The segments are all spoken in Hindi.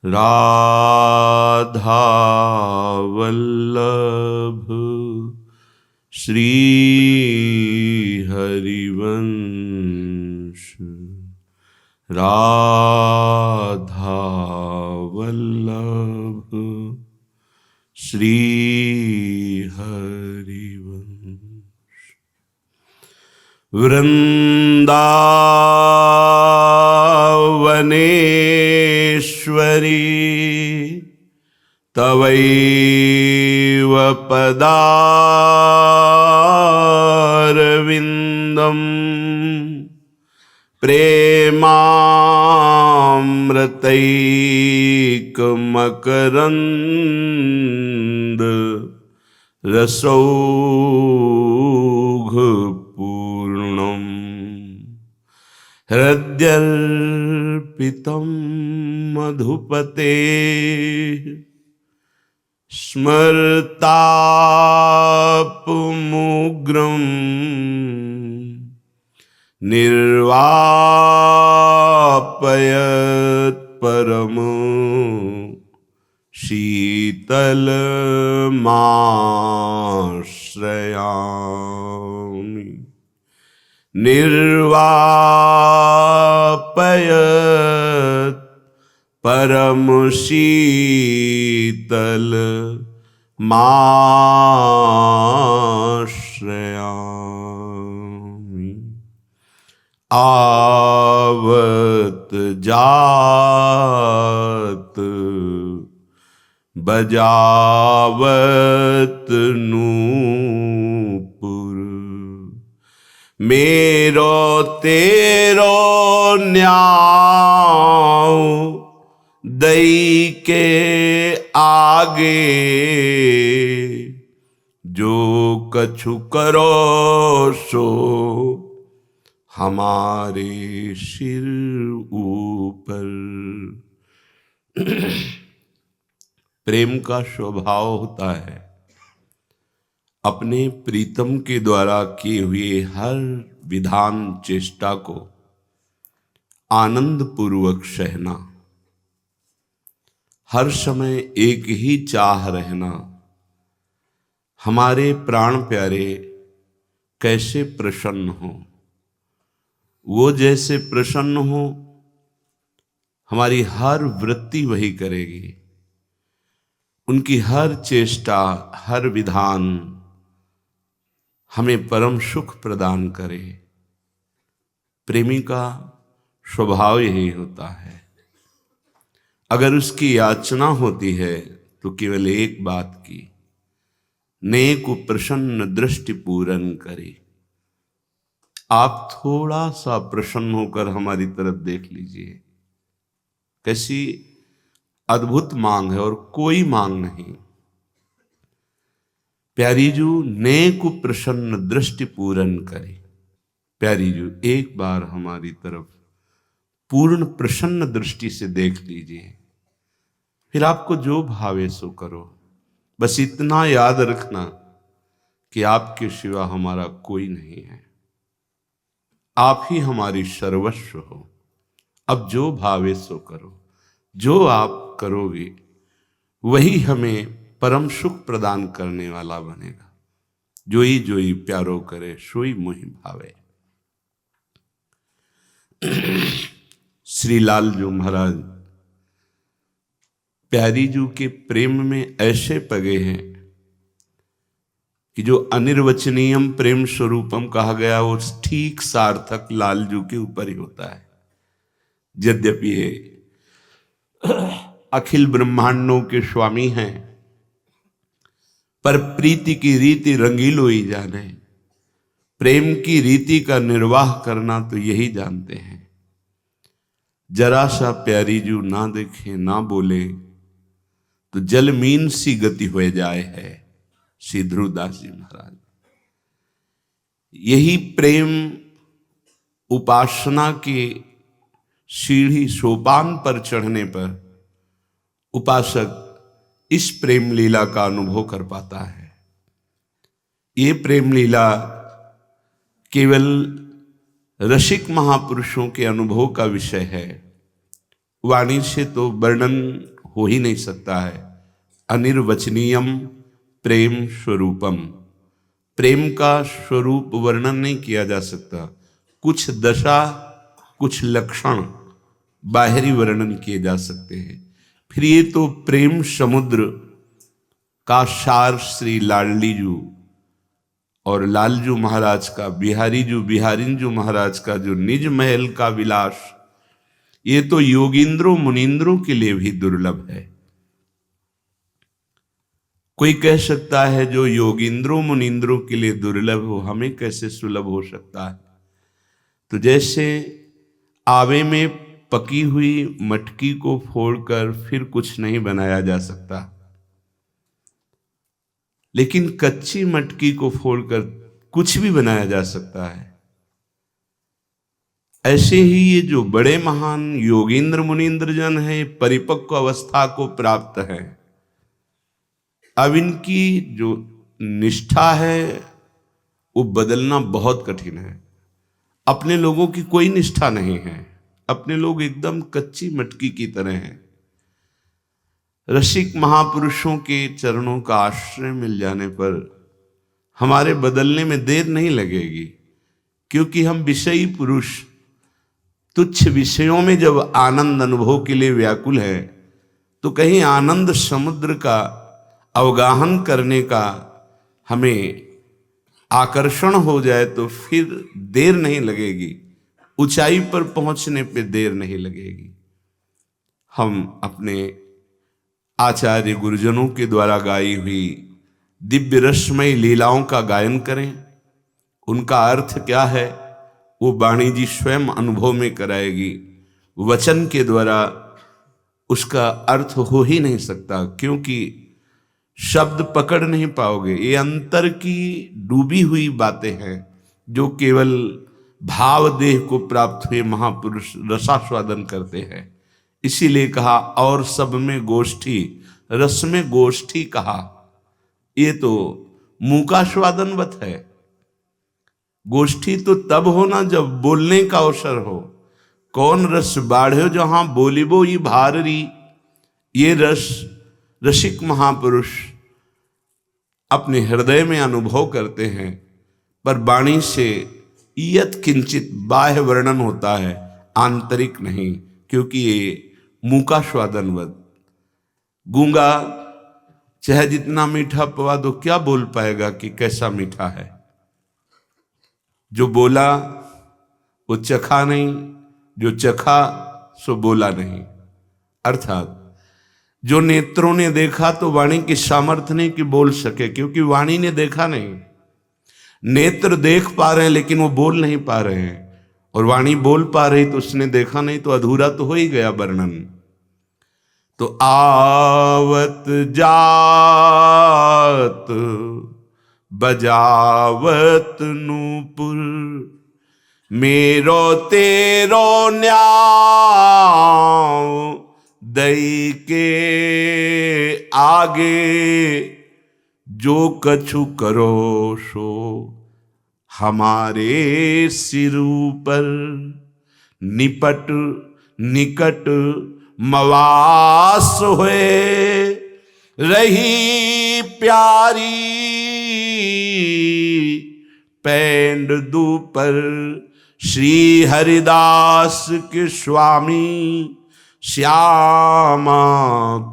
राधा वल्लभ श्री हरिवंश। राधा वल्लभ श्री हरिवंश। वृंदावनेश्वरी तवैव पदारविन्दम् प्रेमामृतैकमकरन्द रसौघपूर्णम् हृद्यर्पितं मधुपते स्मर्तापमुग्रं निर्वापयत् परम शीतलमाश्रयामि। निर्वापयत् परम शीतलमाश्रयामि। आवत जात बजावत नूपुर मेरो तेरो न्याव दई के आगे जो कछु करो सो हमारे सिर ऊपर। प्रेम का स्वभाव होता है अपने प्रीतम के द्वारा किए हुए हर विधान चेष्टा को आनंद पूर्वक सहना, हर समय एक ही चाह रहना। हमारे प्राण प्यारे कैसे प्रसन्न हो, वो जैसे प्रसन्न हो हमारी हर वृत्ति वही करेगी। उनकी हर चेष्टा हर विधान हमें परम सुख प्रदान करे। प्रेमी का स्वभाव यही होता है। अगर उसकी याचना होती है तो केवल एक बात की, नेक प्रसन्न दृष्टि पूरन करे। आप थोड़ा सा प्रसन्न होकर हमारी तरफ देख लीजिए, कैसी अद्भुत मांग है और कोई मांग नहीं। प्यारी जू नेक प्रसन्न दृष्टि पूरन करे। प्यारी जू एक बार हमारी तरफ पूर्ण प्रसन्न दृष्टि से देख लीजिए, फिर आपको जो भावे सो करो। बस इतना याद रखना कि आपके सिवा हमारा कोई नहीं है, आप ही हमारी सर्वस्व हो। अब जो भावे सो करो, जो आप करोगे वही हमें परम सुख प्रदान करने वाला बनेगा। जोई प्यारो करे सोई मोहि भावे। श्री लालजू महाराज प्यारी जू के प्रेम में ऐसे पगे हैं कि जो अनिर्वचनीयम प्रेम स्वरूपम कहा गया वो ठीक सार्थक लालजू के ऊपर ही होता है। यद्यपि ये अखिल ब्रह्मांडों के स्वामी हैं, पर प्रीति की रीति रंगीलो ही जाने। प्रेम की रीति का निर्वाह करना तो यही जानते हैं। जरा सा प्यारी जू ना देखे ना बोले तो जलमीन सी गति हो जाए है। श्री ध्रुवदास जी महाराज। यही प्रेम उपासना के सीढ़ी सोपान पर चढ़ने पर उपासक इस प्रेम लीला का अनुभव कर पाता है। ये प्रेम लीला केवल रसिक महापुरुषों के अनुभव का विषय है, वाणी से तो वर्णन हो ही नहीं सकता है। अनिर्वचनीयम प्रेम स्वरूपम, प्रेम का स्वरूप वर्णन नहीं किया जा सकता। कुछ दशा, कुछ लक्षण बाहरी वर्णन किए जा सकते हैं। फिर ये तो प्रेम समुद्र का सार श्री लाडलीजू और लालजू महाराज का, बिहारीजू महाराज का जो निज महल का विलास, ये तो योगींद्रों मुनींद्रों के लिए भी दुर्लभ है। कोई कह सकता है जो योगींद्रों मुनींद्रों के लिए दुर्लभ हो, हमें कैसे सुलभ हो सकता है? तो जैसे आवे में पकी हुई मटकी को फोड़कर फिर कुछ नहीं बनाया जा सकता, लेकिन कच्ची मटकी को फोड़कर कुछ भी बनाया जा सकता है। ऐसे ही ये जो बड़े महान योगींद्र मुनींद्र जन है, परिपक्व अवस्था को प्राप्त है। अब इनकी जो निष्ठा है वो बदलना बहुत कठिन है। अपने लोगों की कोई निष्ठा नहीं है, अपने लोग एकदम कच्ची मटकी की तरह हैं। रसिक महापुरुषों के चरणों का आश्रय मिल जाने पर हमारे बदलने में देर नहीं लगेगी, क्योंकि हम विषयी पुरुष तुच्छ विषयों में जब आनंद अनुभव के लिए व्याकुल है, तो कहीं आनंद समुद्र का अवगाहन करने का हमें आकर्षण हो जाए तो फिर देर नहीं लगेगी, ऊंचाई पर पहुंचने पे देर नहीं लगेगी। हम अपने आचार्य गुरुजनों के द्वारा गाई हुई दिव्य रसमय लीलाओं का गायन करें। उनका अर्थ क्या है वो वाणी जी स्वयं अनुभव में कराएगी। वचन के द्वारा उसका अर्थ हो ही नहीं सकता, क्योंकि शब्द पकड़ नहीं पाओगे। ये अंतर की डूबी हुई बातें हैं जो केवल भाव देह को प्राप्त हुए महापुरुष रसास्वादन करते हैं। इसीलिए कहा और सब में गोष्ठी, रस में गोष्ठी कहा। ये तो मूकास्वादनवत है। गोष्ठी तो तब होना जब बोलने का अवसर हो। कौन रस बाढ़ो जहां बोलिबो ये भाररी, ये रस रसिक महापुरुष अपने हृदय में अनुभव करते हैं, पर वाणी से यत किंचित बाह्य वर्णन होता है, आंतरिक नहीं, क्योंकि ये मूकास्वादनवत। गूंगा चाहे जितना मीठा पवा दो क्या बोल पाएगा कि कैसा मीठा है। जो बोला वो चखा नहीं, जो चखा सो बोला नहीं। अर्थात जो नेत्रों ने देखा तो वाणी की सामर्थ्य नहीं कि बोल सके, क्योंकि वाणी ने देखा नहीं। नेत्र देख पा रहे हैं लेकिन वो बोल नहीं पा रहे हैं, और वाणी बोल पा रही तो उसने देखा नहीं, तो अधूरा तो हो ही गया वर्णन। तो आवत जात बजावत नूपुर, मेरो तेरो न्याव दई के आगे, जो कछु करो सो हमारे सिर पर, निपट निकट मवास हुए रही प्यारी, पैंड दूपर श्री हरिदास के स्वामी, श्यामा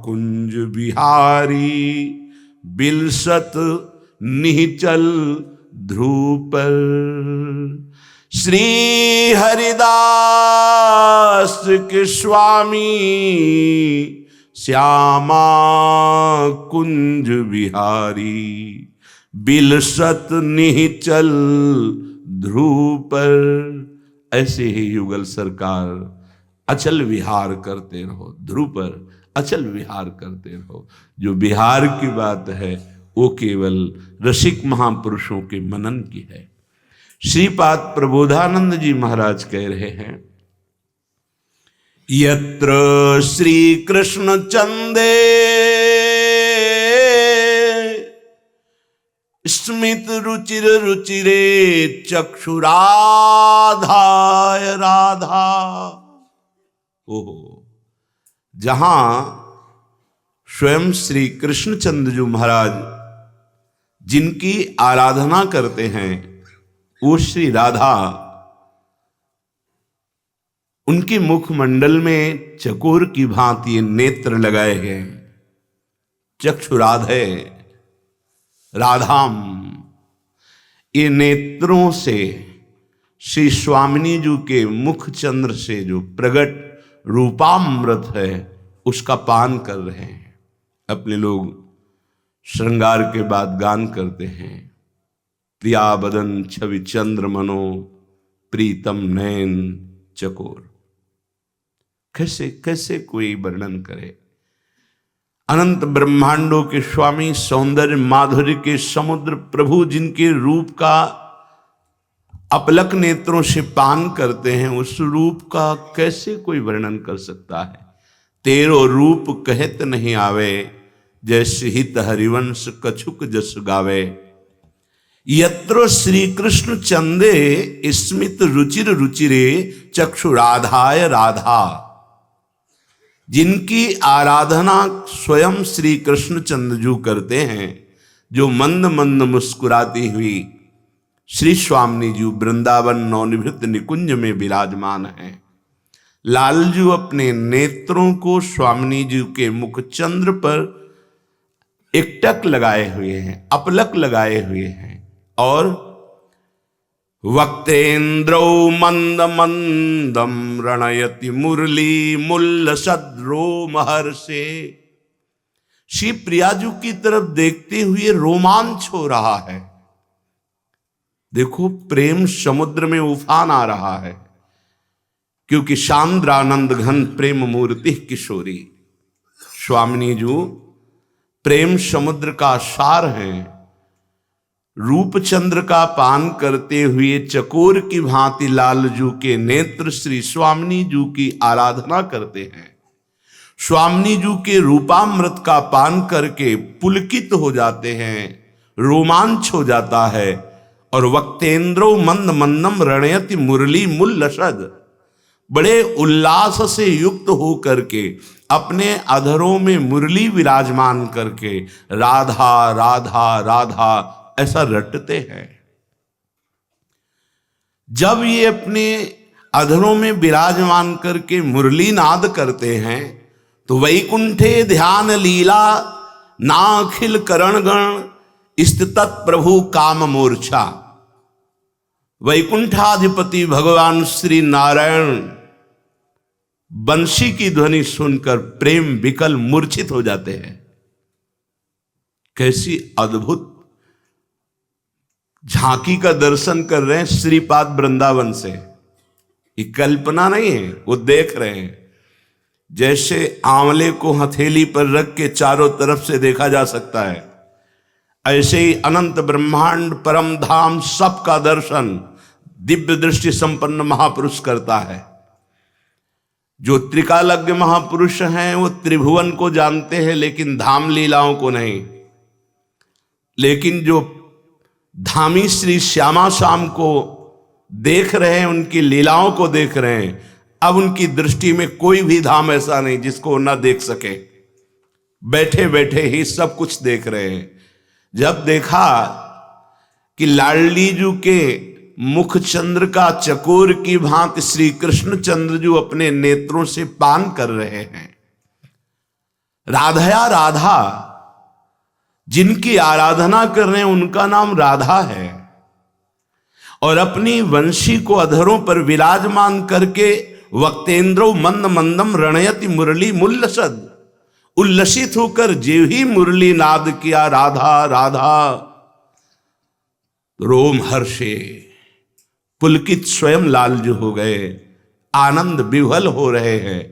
कुंज बिहारी, बिलसत निहचल ध्रुव पर। श्री हरिदास के स्वामी श्यामा कुंज बिहारी, बिलसत निहचल ध्रुव पर। ऐसे ही युगल सरकार अचल विहार करते रहो, ध्रुव पर अचल विहार करते रहो। जो विहार की बात है वो केवल रसिक महापुरुषों के मनन की है। श्रीपाद प्रबोधानंद जी महाराज कह रहे हैं, यत्र श्री कृष्ण चंदे स्मित रुचिर रुचिरे चक्षुराधाय राधा। ओहो, जहां स्वयं श्री कृष्णचंद्र जी महाराज जिनकी आराधना करते हैं वो श्री राधा, उनके मुखमंडल में चकोर की भांति नेत्र लगाए गए, चक्षुराधे राधाम। ये नेत्रों से श्री स्वामिनी जी के मुख चंद्र से जो प्रगट रूपामृत है उसका पान कर रहे हैं। अपने लोग श्रृंगार के बाद गान करते हैं, प्रिया बदन छवि चंद्र मनो प्रीतम नयन चकोर। कैसे कैसे कोई वर्णन करे। अनंत ब्रह्मांडों के स्वामी, सौंदर्य माधुर्य के समुद्र प्रभु, जिनके रूप का अपलक नेत्रों से पान करते हैं, उस रूप का कैसे कोई वर्णन कर सकता है। तेरो रूप कहत नहीं आवे, जैसे हित हरिवंश कछुक जस गावे। यत्र श्री कृष्ण चंदे स्मित रुचिर रुचिरे चक्षु राधाय राधा। जिनकी आराधना स्वयं श्री कृष्ण चंद्रजू करते हैं, जो मंद मंद मुस्कुराती हुई श्री स्वामिनी जी वृंदावन नवनिभृत निकुंज में विराजमान हैं। लालजू अपने नेत्रों को स्वामिनी जी के मुख चंद्र पर एकटक लगाए हुए हैं, अपलक लगाए हुए हैं। और वक्तेन्द्रौ मंद मंदम रणयति मुरली मुल्लसद्रो महर्षे। श्री प्रियाजू की तरफ देखते हुए रोमांच हो रहा है। देखो, प्रेम समुद्र में उफान आ रहा है, क्योंकि शांद्रानंद घन प्रेम मूर्ति किशोरी स्वामिनी जी प्रेम समुद्र का सार हैं। रूपचंद्र का पान करते हुए चकोर की भांति लालजू के नेत्र श्री स्वामिनी जी की आराधना करते हैं। स्वामिनी जी के रूपामृत का पान करके पुलकित हो जाते हैं, रोमांच हो जाता है। और वक्तेन्द्रो मंद मंदम रणयति मुरली मुल्लसद, बड़े उल्लास से युक्त हो करके अपने अधरों में मुरली विराजमान करके राधा राधा राधा ऐसा रटते हैं। जब ये अपने अधरों में विराजमान करके मुरली नाद करते हैं तो वैकुंठे ध्यान लीला नाखिल करण गण स्थित प्रभु काम मूर्छा। वैकुंठाधिपति भगवान श्री नारायण बंशी की ध्वनि सुनकर प्रेम विकल मूर्छित हो जाते हैं। कैसी अद्भुत झांकी का दर्शन कर रहे हैं श्रीपाद वृंदावन से। ये कल्पना नहीं है, वो देख रहे हैं। जैसे आंवले को हथेली पर रख के चारों तरफ से देखा जा सकता है, ऐसे ही अनंत ब्रह्मांड परम धाम सबका दर्शन दिव्य दृष्टि संपन्न महापुरुष करता है। जो त्रिकालज्ञ महापुरुष हैं वो त्रिभुवन को जानते हैं, लेकिन धाम लीलाओं को नहीं। लेकिन जो धामी श्री श्यामा श्याम को देख रहे हैं, उनकी लीलाओं को देख रहे हैं, अब उनकी दृष्टि में कोई भी धाम ऐसा नहीं जिसको ना देख सके। बैठे बैठे ही सब कुछ देख रहे हैं। जब देखा कि लाडली जी के मुख चंद्र का चकोर की भांति श्री कृष्ण चंद्र जी अपने नेत्रों से पान कर रहे हैं, राधया राधा, जिनकी आराधना कर रहे हैं उनका नाम राधा है, और अपनी वंशी को अधरों पर विराजमान करके वक्तेन्द्रो मंद मंदम रणयति मुरली मुल्लसद, उल्लसित होकर जो ही मुरली नाद किया राधा राधा, रोम हर्षे पुलकित स्वयं लालजू हो गए, आनंद विह्वल हो रहे हैं।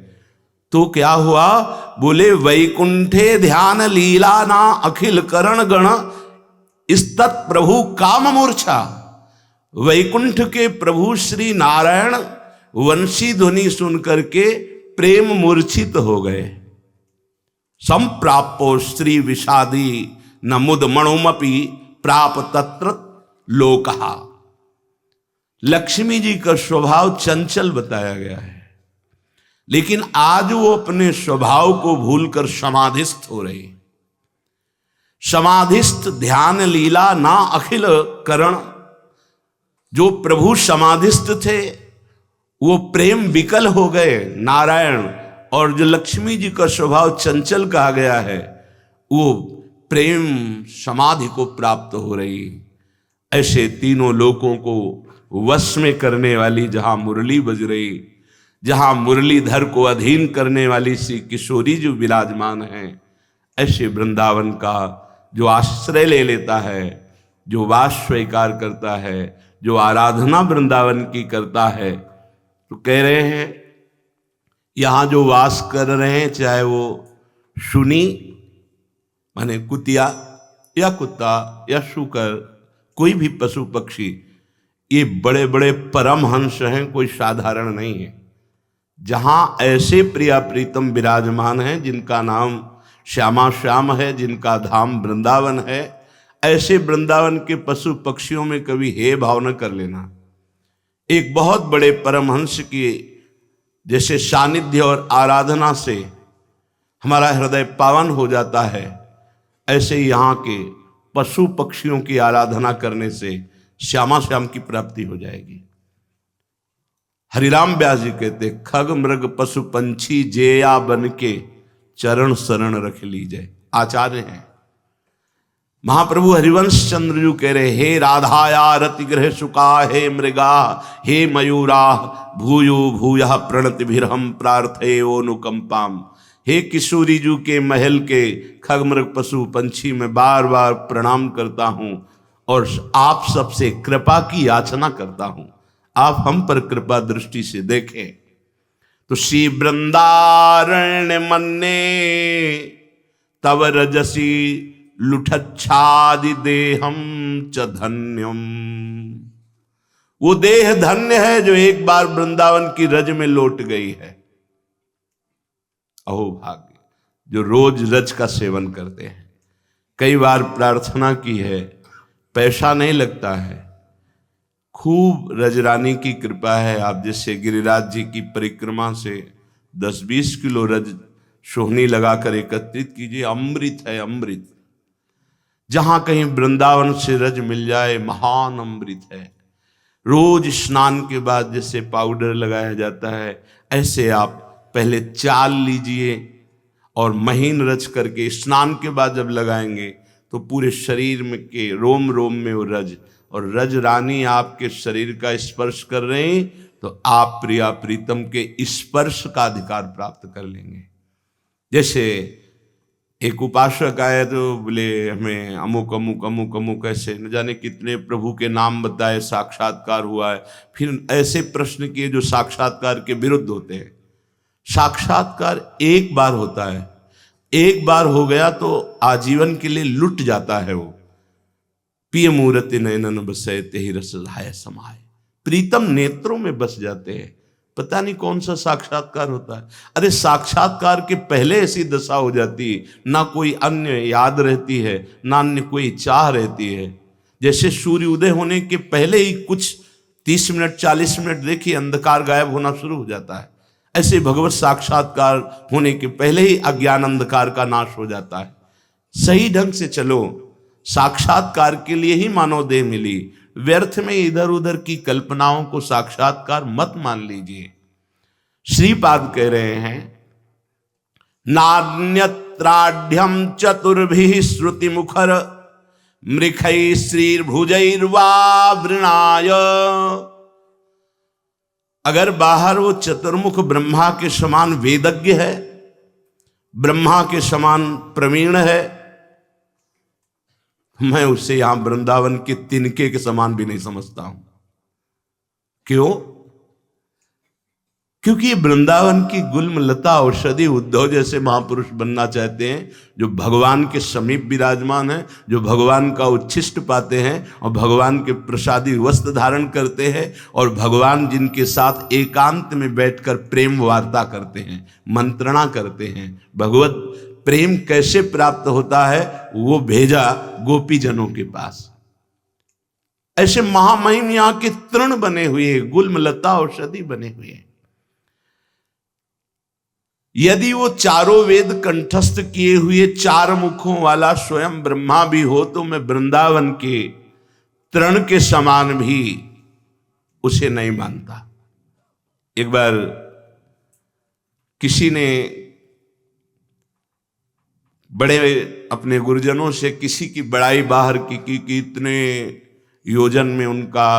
तो क्या हुआ? बोले वैकुंठे ध्यान लीला ना अखिल करण गण स्तत प्रभु काम मूर्छा। वैकुंठ के प्रभु श्री नारायण वंशी ध्वनि सुनकर के प्रेम मूर्छित हो गए। संप्रापो श्री विषादी न मुद मणुमपि प्राप तत्र लोकहा। लक्ष्मी जी का स्वभाव चंचल बताया गया है। लेकिन आज वो अपने स्वभाव को भूलकर समाधिस्थ हो रहे। समाधिस्थ ध्यान लीला ना अखिल करण। जो प्रभु समाधिस्थ थे वो प्रेम विकल हो गए नारायण, और जो लक्ष्मी जी का स्वभाव चंचल कहा गया है वो प्रेम समाधि को प्राप्त हो रही। ऐसे तीनों लोकों को वश में करने वाली जहां मुरली बज रही, जहां मुरलीधर को अधीन करने वाली श्री किशोरी जो विराजमान है, ऐसे वृंदावन का जो आश्रय ले लेता है, जो वास स्वीकार करता है, जो आराधना वृंदावन की करता है, तो कह रहे हैं यहां जो वास कर रहे हैं, चाहे वो शुनी माने कुतिया या कुत्ता या शुकर, कोई भी पशु पक्षी, ये बड़े बड़े परमहंस हैं, कोई साधारण नहीं है। जहां ऐसे प्रिया प्रीतम विराजमान हैं जिनका नाम श्यामा श्याम है, जिनका धाम वृंदावन है, ऐसे वृंदावन के पशु पक्षियों में कभी हे भाव न कर लेना। एक बहुत बड़े परमहंस की जैसे सानिध्य और आराधना से हमारा हृदय पावन हो जाता है, ऐसे यहाँ के पशु पक्षियों की आराधना करने से श्यामा श्याम की प्राप्ति हो जाएगी। हरिराम व्यास जी कहते, खग मृग पशु पंछी जेया बन के चरण शरण रख लीजिए। आचार्य हैं महाप्रभु हरिवंश चंद्र जी कह रहे, हे राधाया रति गृह सुका, हे मृगा हे मयूरा भूयो भूयः प्रणतिभिर्हम प्रार्थये अनुकंपाम। हे किशोरी जी के महल के खग मृग पशु पंछी में बार बार प्रणाम करता हूं और आप सबसे कृपा की याचना करता हूं, आप हम पर कृपा दृष्टि से देखें। तो श्री वृंदारण्य मन्ने तव रजसी लुठच्छादि देहम च धन्यम। वो देह धन्य है जो एक बार वृंदावन की रज में लौट गई है। अहो भाग्य जो रोज रज का सेवन करते हैं। कई बार प्रार्थना की है, पैसा नहीं लगता है, खूब रजरानी की कृपा है। आप जैसे गिरिराज जी की परिक्रमा से 10-20 किलो रज सोहनी लगाकर एकत्रित कीजिए, अमृत है अमृत। जहां कहीं वृंदावन से रज मिल जाए महान अमृत है। रोज स्नान के बाद जैसे पाउडर लगाया जाता है, ऐसे आप पहले चाल लीजिए और महीन रच करके स्नान के बाद जब लगाएंगे तो पूरे शरीर में के रोम रोम में वो रज, और रज रानी आपके शरीर का स्पर्श कर रहे हैं तो आप प्रिया प्रीतम के स्पर्श का अधिकार प्राप्त कर लेंगे। जैसे एक उपासक आए तो बोले हमें अमुक अमुक अमुक अमुक, ऐसे न जाने कितने प्रभु के नाम बताए, साक्षात्कार हुआ है। फिर ऐसे प्रश्न किए जो साक्षात्कार के विरुद्ध होते हैं। साक्षात्कार एक बार होता है, एक बार हो गया तो आजीवन के लिए लुट जाता है। वो पिय मूर्ति नयनन बसै तेहि रस लाय समाय, प्रीतम नेत्रों में बस जाते हैं। पता नहीं कौन सा साक्षात्कार होता है। अरे साक्षात्कार के पहले ऐसी दशा हो जाती है, ना कोई अन्य याद रहती है, ना अन्य कोई चाह रहती है। जैसे सूर्य उदय होने के पहले ही कुछ 30 मिनट 40 मिनट देखिए अंधकार गायब होना शुरू हो जाता है। ऐसे भगवत साक्षात्कार होने के पहले ही अज्ञान अंधकार का नाश हो जाता है। सही ढंग से चलो, साक्षात्कार के लिए ही मानव देह मिली। व्यर्थ में इधर उधर की कल्पनाओं को साक्षात्कार मत मान लीजिए। श्रीपाद कह रहे हैं, नान्यत्राढ्यम चतुर्भिः श्रुति मुखर मृखै श्रीर्भुजैर्वा वृणाय। अगर बाहर वो चतुर्मुख ब्रह्मा के समान वेदज्ञ है, ब्रह्मा के समान प्रवीण है, मैं उसे यहां वृंदावन के तिनके के समान भी नहीं समझता हूं। क्यों? क्योंकि ये वृंदावन की गुल्म लता औषधि उद्धव जैसे महापुरुष बनना चाहते हैं, जो भगवान के समीप विराजमान हैं, जो भगवान का उच्छिष्ट पाते हैं और भगवान के प्रसादी वस्त्र धारण करते हैं, और भगवान जिनके साथ एकांत में बैठकर प्रेम वार्ता करते हैं, मंत्रणा करते हैं। भगवत प्रेम कैसे प्राप्त होता है वो भेजा गोपी जनों के पास। ऐसे महामहिम यहां के तृण बने हुए, गुल्म लता औषधि बने हुए। यदि वो चारों वेद कंठस्थ किए हुए चार मुखों वाला स्वयं ब्रह्मा भी हो तो मैं वृंदावन के तृण के समान भी उसे नहीं मानता। एक बार किसी ने बड़े अपने गुरुजनों से किसी की बड़ाई बाहर की कि इतने योजन में उनका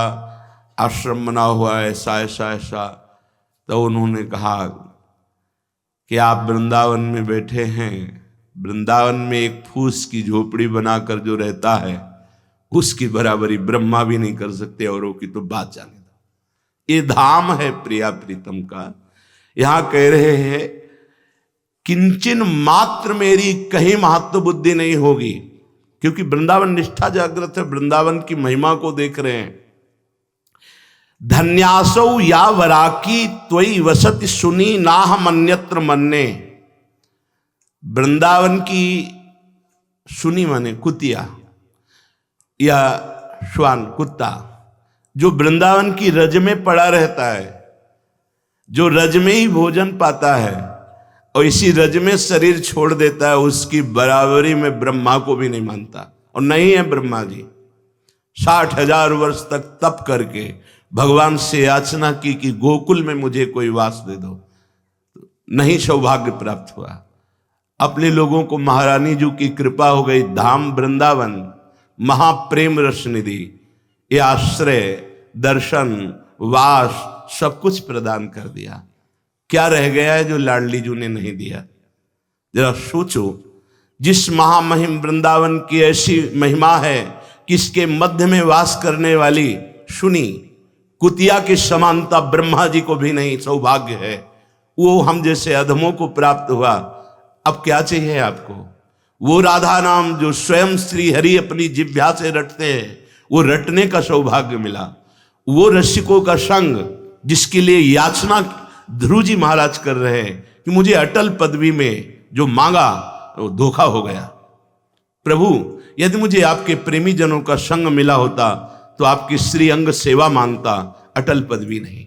आश्रम बना हुआ है, ऐसा ऐसा ऐसा। तो उन्होंने कहा कि आप वृंदावन में बैठे हैं, वृंदावन में एक फूस की झोपड़ी बनाकर जो रहता है उसकी बराबरी ब्रह्मा भी नहीं कर सकते, औरों की तो बात जाने दो। ये धाम है प्रिया प्रीतम का। यहां कह रहे हैं किंचन मात्र मेरी कहीं महत्व बुद्धि नहीं होगी, क्योंकि वृंदावन निष्ठा जागृत है, वृंदावन की महिमा को देख रहे हैं। धन्यासौ या वराकी त्वयि वसति सुनी नाहम अन्यत्र मन्ने। वृंदावन की सुनी माने कुतिया या श्वान कुत्ता, जो वृंदावन की रज में पड़ा रहता है, जो रज में ही भोजन पाता है और इसी रज में शरीर छोड़ देता है, उसकी बराबरी में ब्रह्मा को भी नहीं मानता। और नहीं है ब्रह्मा जी 60,000 वर्ष तक तप करके भगवान से याचना की कि गोकुल में मुझे कोई वास दे दो, नहीं सौभाग्य प्राप्त हुआ। अपने लोगों को महारानी जी की कृपा हो गई, धाम वृंदावन महाप्रेम रस निधि, ये आश्रय दर्शन वास सब कुछ प्रदान कर दिया। क्या रह गया है जो लाडली जी ने नहीं दिया? जरा सोचो, जिस महामहिम वृंदावन की ऐसी महिमा है कि इसके मध्य में वास करने वाली सुनी कुतिया की समानता ब्रह्मा जी को भी नहीं सौभाग्य है, वो हम जैसे अधमों को प्राप्त हुआ। अब क्या चाहिए आपको? वो राधा नाम जो स्वयं श्री हरि अपनी जिह्वा से रटते हैं, वो रटने का सौभाग्य मिला। वो रसिकों का संग जिसके लिए याचना ध्रुव जी महाराज कर रहे हैं कि मुझे अटल पदवी में जो मांगा वो धोखा हो गया। प्रभु, यदि मुझे आपके प्रेमी जनों का संग मिला होता तो आपकी श्री अंग सेवा मांगता, अटल पदवी नहीं।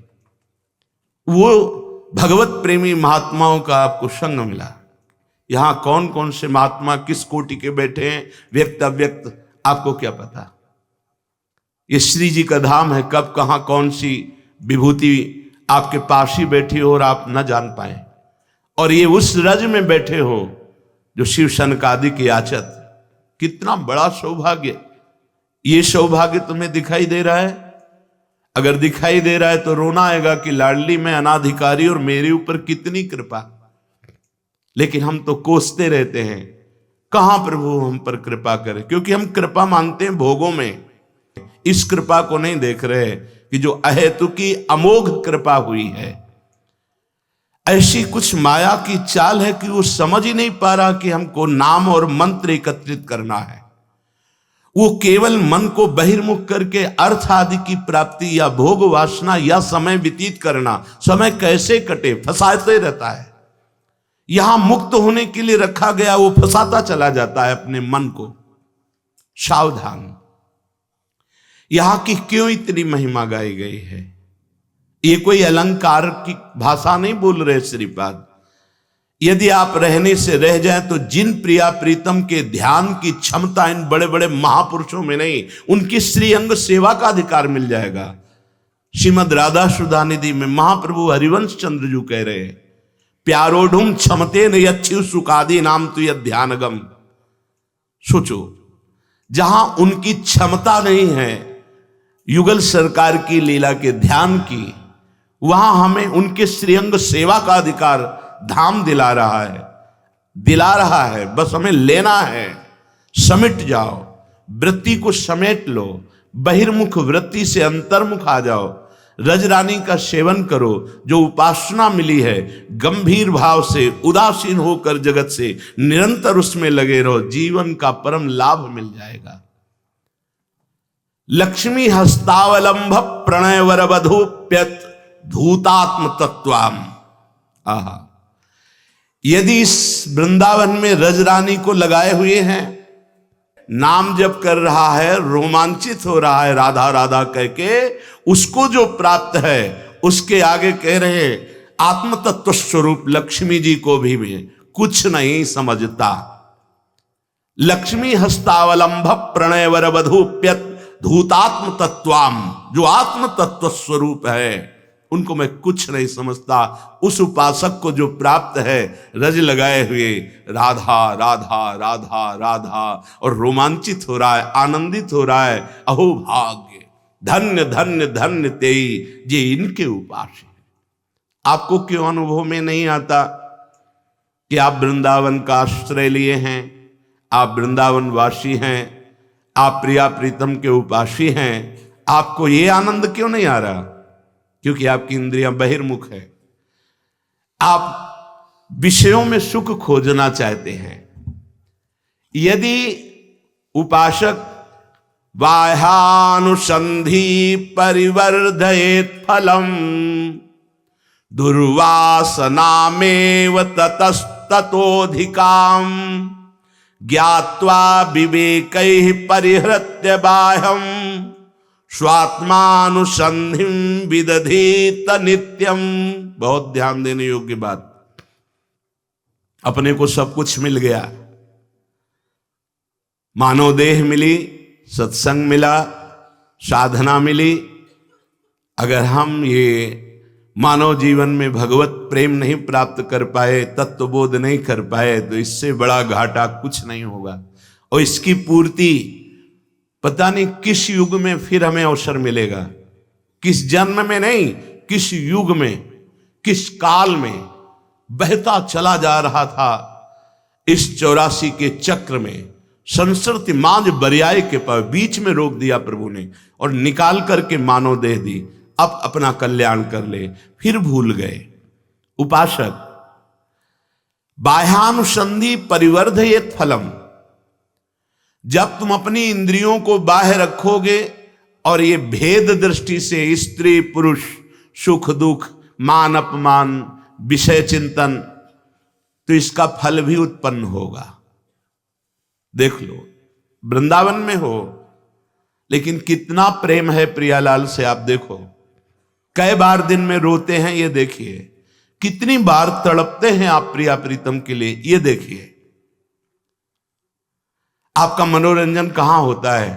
वो भगवत प्रेमी महात्माओं का आपको संग मिला। यहां कौन कौन से महात्मा किस कोटि के बैठे हैं, व्यक्त अव्यक्त, आपको क्या पता? ये श्री जी का धाम है, कब कहां कौन सी विभूति आपके पास ही बैठी हो और आप न जान पाए। और ये उस रज में बैठे हो जो शिव सनकादिक याचत। कितना बड़ा सौभाग्य! ये सौभाग्य तुम्हें दिखाई दे रहा है? अगर दिखाई दे रहा है तो रोना आएगा कि लाडली में अनाधिकारी और मेरे ऊपर कितनी कृपा। लेकिन हम तो कोसते रहते हैं, कहां प्रभु हम पर कृपा करे, क्योंकि हम कृपा मानते हैं भोगों में। इस कृपा को नहीं देख रहे कि जो अहेतुकी अमोघ कृपा हुई है। ऐसी कुछ माया की चाल है कि वो समझ ही नहीं पा रहा कि हमको नाम और मंत्र एकत्रित करना है। वो केवल मन को बहिर्मुख करके अर्थ आदि की प्राप्ति या भोग वासना या समय व्यतीत करना, समय कैसे कटे फंसाते रहता है। यहां मुक्त होने के लिए रखा गया, वो फंसाता चला जाता है अपने मन को। सावधान! यहां की क्यों इतनी महिमा गाई गई है? ये कोई अलंकार की भाषा नहीं बोल रहे श्रीपाद। यदि आप रहने से रह जाएं तो जिन प्रिया प्रीतम के ध्यान की क्षमता इन बड़े बड़े महापुरुषों में नहीं, उनकी श्री अंग सेवा का अधिकार मिल जाएगा। श्रीमद राधा सुधा निधि में महाप्रभु हरिवंश चंद्र जी कह रहे हैं, प्यारोढ़ुम क्षमते न यच्छिव सुखादि नाम तु यद ध्यानगम। सोचो, जहां उनकी क्षमता नहीं है युगल सरकार की लीला के ध्यान की, वहां हमें उनके श्रीअंग सेवा का अधिकार धाम दिला रहा है। बस हमें लेना है। समेट जाओ, वृत्ति को समेट लो, बहिर्मुख वृत्ति से अंतर्मुख आ जाओ। रजरानी का सेवन करो, जो उपासना मिली है, गंभीर भाव से उदासीन होकर जगत से निरंतर उसमें लगे रहो, जीवन का परम लाभ मिल जाएगा। लक्ष्मी हस्तावलंब प्रणय वर वधूप्यत धूतात्म तत्वाम। आहा! यदि इस वृंदावन में रजरानी को लगाए हुए हैं, नाम जप कर रहा है, रोमांचित हो रहा है राधा राधा कह के, उसको जो प्राप्त है उसके आगे कह रहे आत्म तत्व स्वरूप लक्ष्मी जी को भी मैं कुछ नहीं समझता। लक्ष्मी हस्तावलंब प्रणय वर वधूप्यत धूतात्म तत्वाम, जो आत्म तत्व स्वरूप है उनको मैं कुछ नहीं समझता। उस उपासक को जो प्राप्त है रज लगाए हुए राधा राधा राधा राधा, और रोमांचित हो रहा है, आनंदित हो रहा है। अहो भाग्य, धन्य धन्य धन्य तेई जे इनके उपास है। आपको क्यों अनुभव में नहीं आता कि आप वृंदावन का आश्रय लिए हैं, आप वृंदावन वासी हैं, आप प्रिया प्रीतम के उपासी हैं? आपको ये आनंद क्यों नहीं आ रहा? क्योंकि आपकी इंद्रियां बहिर्मुख है। आप विषयों में सुख खोजना चाहते हैं। यदि उपासक बाह्यानुसंधि परिवर्धयेत फलम दुर्वासनामेव ततस्ततोधिकाम ज्ञात्वा विवेकैः परिहृत्य बाह्यम स्वात्मानुसंधिं विदधीत नित्यम। बहुत ध्यान देने योग्य बात। अपने को सब कुछ मिल गया, मानव देह मिली, सत्संग मिला, साधना मिली। अगर हम ये मानव जीवन में भगवत प्रेम नहीं प्राप्त कर पाए, तत्वबोध नहीं कर पाए, तो इससे बड़ा घाटा कुछ नहीं होगा। और इसकी पूर्ति पता नहीं किस युग में फिर हमें अवसर मिलेगा, किस जन्म में नहीं, किस युग में, किस काल में बहता चला जा रहा था इस 84 के चक्र में। संस्कृति मांझ बरियाए के पास बीच में रोक दिया प्रभु ने और निकाल करके मानव देह दी। अब अपना कल्याण कर ले, फिर भूल गए। उपासक बाह्यानुसंधि परिवर्धयेत फलम, जब तुम अपनी इंद्रियों को बाहर रखोगे और ये भेद दृष्टि से स्त्री पुरुष, सुख दुख, मान अपमान, विषय चिंतन, तो इसका फल भी उत्पन्न होगा। देख लो, वृंदावन में हो लेकिन कितना प्रेम है प्रियालाल से, आप देखो। कई बार दिन में रोते हैं, ये देखिए। कितनी बार तड़पते हैं आप प्रिया प्रीतम के लिए, ये देखिए। आपका मनोरंजन कहां होता है?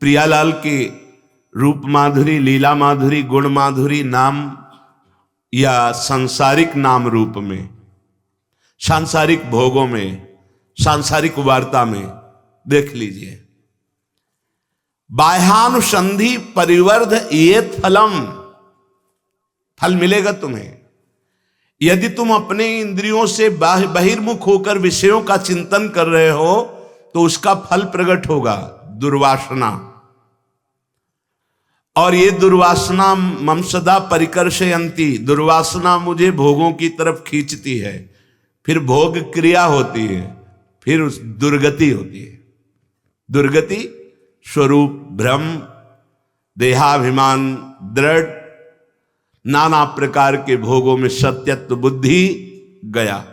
प्रियालाल की रूप माधुरी, लीला माधुरी, गुण माधुरी नाम या सांसारिक नाम रूप में, सांसारिक भोगों में, सांसारिक वार्ता में? देख लीजिए। बाह्यानुसंधि परिवर्ध ये फलम, फल मिलेगा तुम्हें। यदि तुम अपने इंद्रियों से बहिर्मुख होकर विषयों का चिंतन कर रहे हो तो उसका फल प्रकट होगा, दुर्वासना। और ये दुर्वासना मम सदा परिकर्षयन्ति, दुर्वासना मुझे भोगों की तरफ खींचती है। फिर भोग क्रिया होती है, फिर उस दुर्गति होती है। दुर्गति स्वरूप भ्रम, देहाभिमान दृढ़, नाना प्रकार के भोगों में सत्यत्व बुद्धि गया।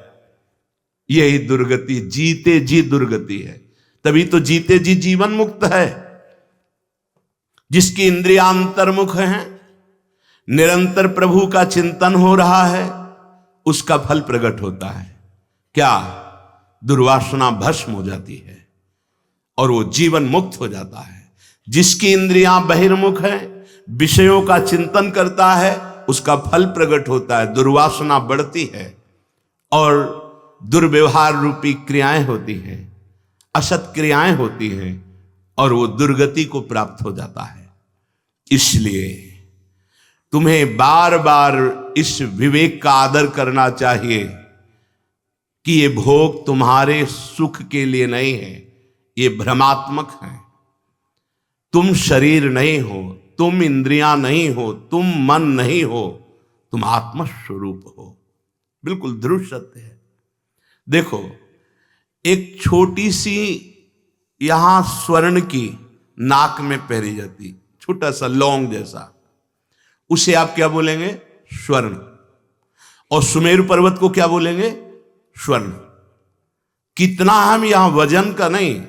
यही दुर्गति, जीते जी दुर्गति है। तभी तो जीते जी जीवन मुक्त है। जिसकी इंद्रियां अंतर्मुख हैं, निरंतर प्रभु का चिंतन हो रहा है, उसका फल प्रकट होता है। क्या? दुर्वासना भस्म हो जाती है और वो जीवन मुक्त हो जाता है। जिसकी इंद्रियां बहिर्मुख है, विषयों का चिंतन करता है, उसका फल प्रकट होता है, दुर्वासना बढ़ती है और दुर्व्यवहार रूपी क्रियाएं होती हैं, असत क्रियाएं होती हैं और वो दुर्गति को प्राप्त हो जाता है। इसलिए तुम्हें बार बार इस विवेक का आदर करना चाहिए कि ये भोग तुम्हारे सुख के लिए नहीं है, ये भ्रमात्मक है। तुम शरीर नहीं हो, तुम इंद्रियां नहीं हो, तुम मन नहीं हो, तुम आत्म स्वरूप हो। बिल्कुल ध्रुव सत्य है। देखो, एक छोटी सी यहां स्वर्ण की नाक में पहरी जाती, छोटा सा लौंग जैसा, उसे आप क्या बोलेंगे? स्वर्ण। और सुमेरु पर्वत को क्या बोलेंगे? स्वर्ण। कितना हम यहां वजन का नहीं,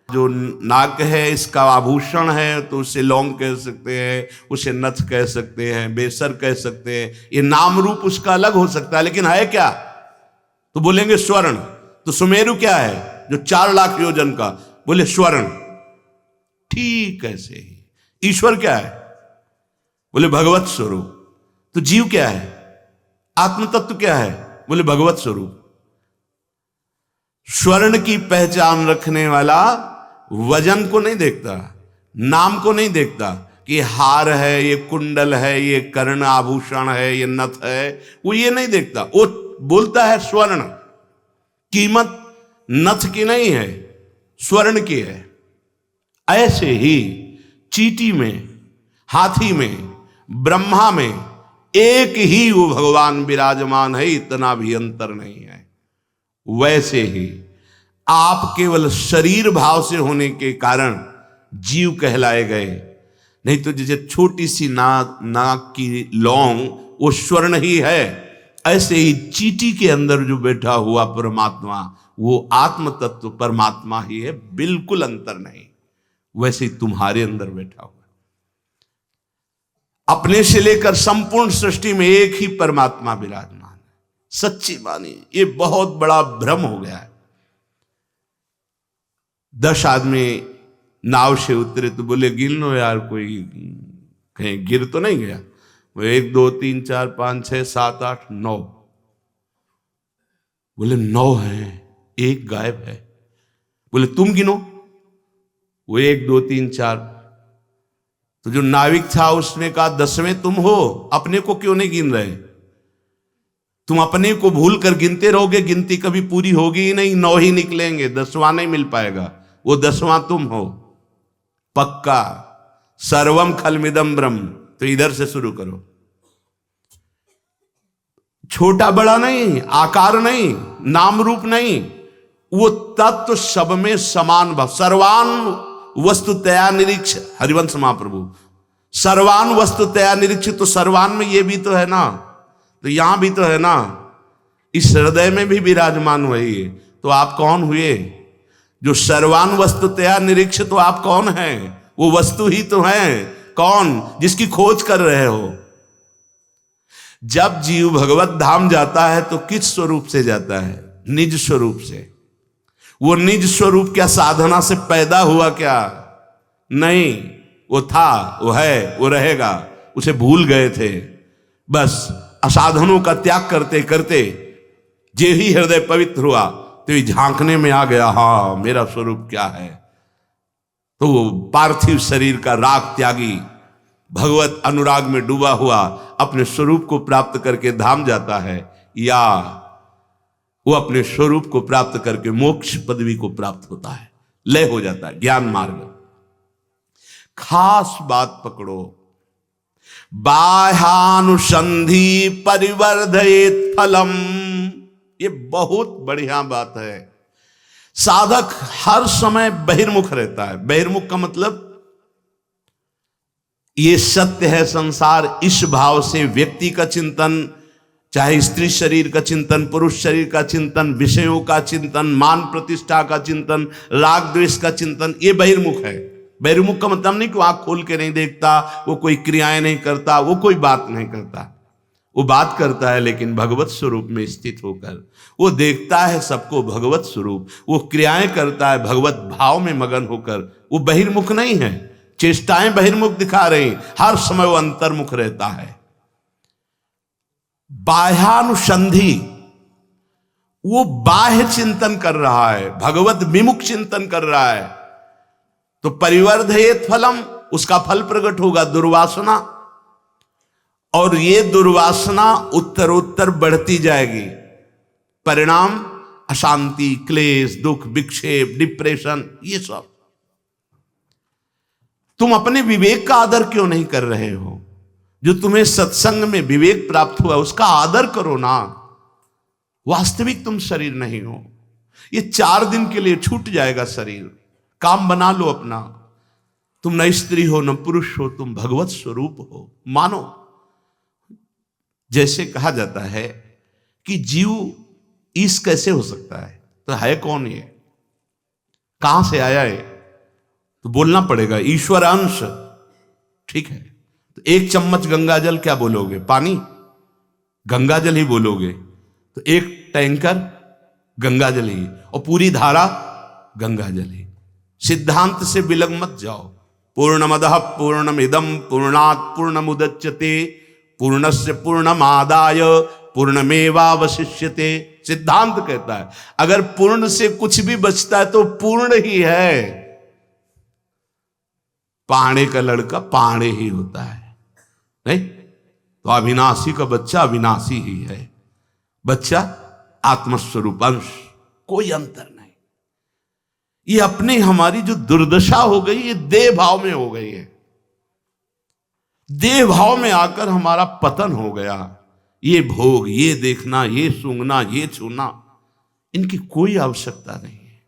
जो नाक है इसका आभूषण है तो उसे लौंग कह सकते हैं, उसे नथ कह सकते हैं, बेसर कह सकते हैं। ये नाम रूप उसका अलग हो सकता है, लेकिन है क्या? तो बोलेंगे स्वर्ण। तो सुमेरु क्या है जो 4 लाख योजन का? बोले स्वर्ण। ठीक ऐसे ही ईश्वर क्या है? बोले भगवत स्वरूप। तो जीव क्या है? आत्म तत्व क्या है? बोले भगवत स्वरूप। स्वर्ण की पहचान रखने वाला वजन को नहीं देखता, नाम को नहीं देखता कि ये हार है, ये कुंडल है, ये कर्ण आभूषण है, ये नथ है, वो ये नहीं देखता। वो बोलता है स्वर्ण। कीमत नथ की नहीं है, स्वर्ण की है। ऐसे ही चींटी में, हाथी में, ब्रह्मा में एक ही वो भगवान विराजमान है, इतना भी अंतर नहीं है। वैसे ही आप केवल शरीर भाव से होने के कारण जीव कहलाए गए, नहीं तो जैसे छोटी सी नाक की लौंग वो स्वर्ण ही है, ऐसे ही चींटी के अंदर जो बैठा हुआ परमात्मा वो आत्म तत्व परमात्मा ही है, बिल्कुल अंतर नहीं। वैसे ही तुम्हारे अंदर बैठा हुआ, अपने से लेकर संपूर्ण सृष्टि में एक ही परमात्मा विराजमान है। सच्ची मानी, ये बहुत बड़ा भ्रम हो गया है। 10 आदमी नाव से उतरे तो बोले गिन लो यार, कोई कहीं गिर तो नहीं गया? वो 1 2 3 4 5 6 7 8 9। बोले 9 है, एक गायब है। बोले तुम गिनो। वो 1 2 3 4। तो जो नाविक था उसने कहा 10वें तुम हो, अपने को क्यों नहीं गिन रहे? तुम अपने को भूल कर गिनते रहोगे, गिनती कभी पूरी होगी ही नहीं, 9 ही निकलेंगे, 10वां नहीं मिल पाएगा। वो 10वां तुम हो पक्का। सर्वम खलमिदम ब्रह्म। तो इधर से शुरू करो। छोटा बड़ा नहीं, आकार नहीं, नाम रूप नहीं, वो तत्व सब में समान भाव। सर्वान वस्तुतया निरीक्ष, हरिवंश महाप्रभु। सर्वान वस्तुतया निरीक्ष, तो सर्वान में ये भी तो है ना, तो यहां भी तो है ना, इस हृदय में भी विराजमान वही है। तो आप कौन हुए जो सर्वान वस्तुतया निरीक्ष? तो आप कौन हैं? वो वस्तु ही तो है। कौन? जिसकी खोज कर रहे हो। जब जीव भगवत धाम जाता है तो किस स्वरूप से जाता है? निज स्वरूप से। वो निज स्वरूप क्या साधना से पैदा हुआ क्या? नहीं, वो था, वो है, वो रहेगा। उसे भूल गए थे। बस असाधनों का त्याग करते करते जे ही हृदय पवित्र हुआ तो ये झांकने में आ गया, हाँ मेरा स्वरूप क्या है। तो वो पार्थिव शरीर का राग त्यागी भगवत अनुराग में डूबा हुआ अपने स्वरूप को प्राप्त करके धाम जाता है, या वो अपने स्वरूप को प्राप्त करके मोक्ष पदवी को प्राप्त होता है, लय हो जाता है, ज्ञान मार्ग। खास बात पकड़ो, बाह्यानुसंधि परिवर्धयेत फलम। ये बहुत बढ़िया बात है। साधक हर समय बहिर्मुख रहता है। बहिर्मुख का मतलब ये सत्य है संसार, इस भाव से व्यक्ति का चिंतन, चाहे स्त्री शरीर का चिंतन, पुरुष शरीर का चिंतन, विषयों का चिंतन, मान प्रतिष्ठा का चिंतन, राग द्वेष का चिंतन, ये बहिर्मुख है। बहिर्मुख का मतलब नहीं कि आंख खोल के नहीं देखता, वो कोई क्रियाएं नहीं करता, वो कोई बात नहीं करता। वो बात करता है लेकिन भगवत स्वरूप में स्थित होकर। वो देखता है सबको भगवत स्वरूप, वो क्रियाएं करता है भगवत भाव में मगन होकर। वो बहिर्मुख नहीं है। चेष्टाएं बहिर्मुख दिखा रही, हर समय वो अंतर्मुख रहता है। बाह्यानुसंधि, वो बाह्य चिंतन कर रहा है, भगवत विमुख चिंतन कर रहा है। तो परिवर्धयेत फलम, उसका फल प्रकट होगा, दुर्वासना। और ये दुर्वासना उत्तरोत्तर बढ़ती जाएगी। परिणाम अशांति, क्लेश, दुख, विक्षेप, डिप्रेशन, ये सब। तुम अपने विवेक का आदर क्यों नहीं कर रहे हो? जो तुम्हें सत्संग में विवेक प्राप्त हुआ उसका आदर करो ना। वास्तविक तुम शरीर नहीं हो। ये 4 दिन के लिए छूट जाएगा शरीर। काम बना लो अपना। तुम न स्त्री हो न पुरुष हो, तुम भगवत स्वरूप हो, मानो। जैसे कहा जाता है कि जीव ईश कैसे हो सकता है, तो है कौन ये? कहां से आया है? तो बोलना पड़ेगा ईश्वर अंश, ठीक है। तो 1 चम्मच गंगाजल क्या बोलोगे? पानी, गंगाजल ही बोलोगे। तो 1 टैंकर गंगाजल ही, और पूरी धारा गंगाजल ही। सिद्धांत से बिलग मत जाओ। पूर्णमदः पूर्णमिदं पूर्णात् पूर्णमुदच्यते पूर्णस्य पूर्णमादाय पूर्णमेवावशिष्यते। सिद्धांत कहता है अगर पूर्ण से कुछ भी बचता है तो पूर्ण ही है। पाणे का लड़का पाणे ही होता है, नहीं तो अविनाशी का बच्चा अविनाशी ही है। बच्चा आत्मस्वरूप अंश, कोई अंतर नहीं। ये अपने हमारी जो दुर्दशा हो गई ये देह भाव में हो गई है। देह भाव में आकर हमारा पतन हो गया। ये भोग, ये देखना, ये सूंघना, ये छूना, इनकी कोई आवश्यकता नहीं है।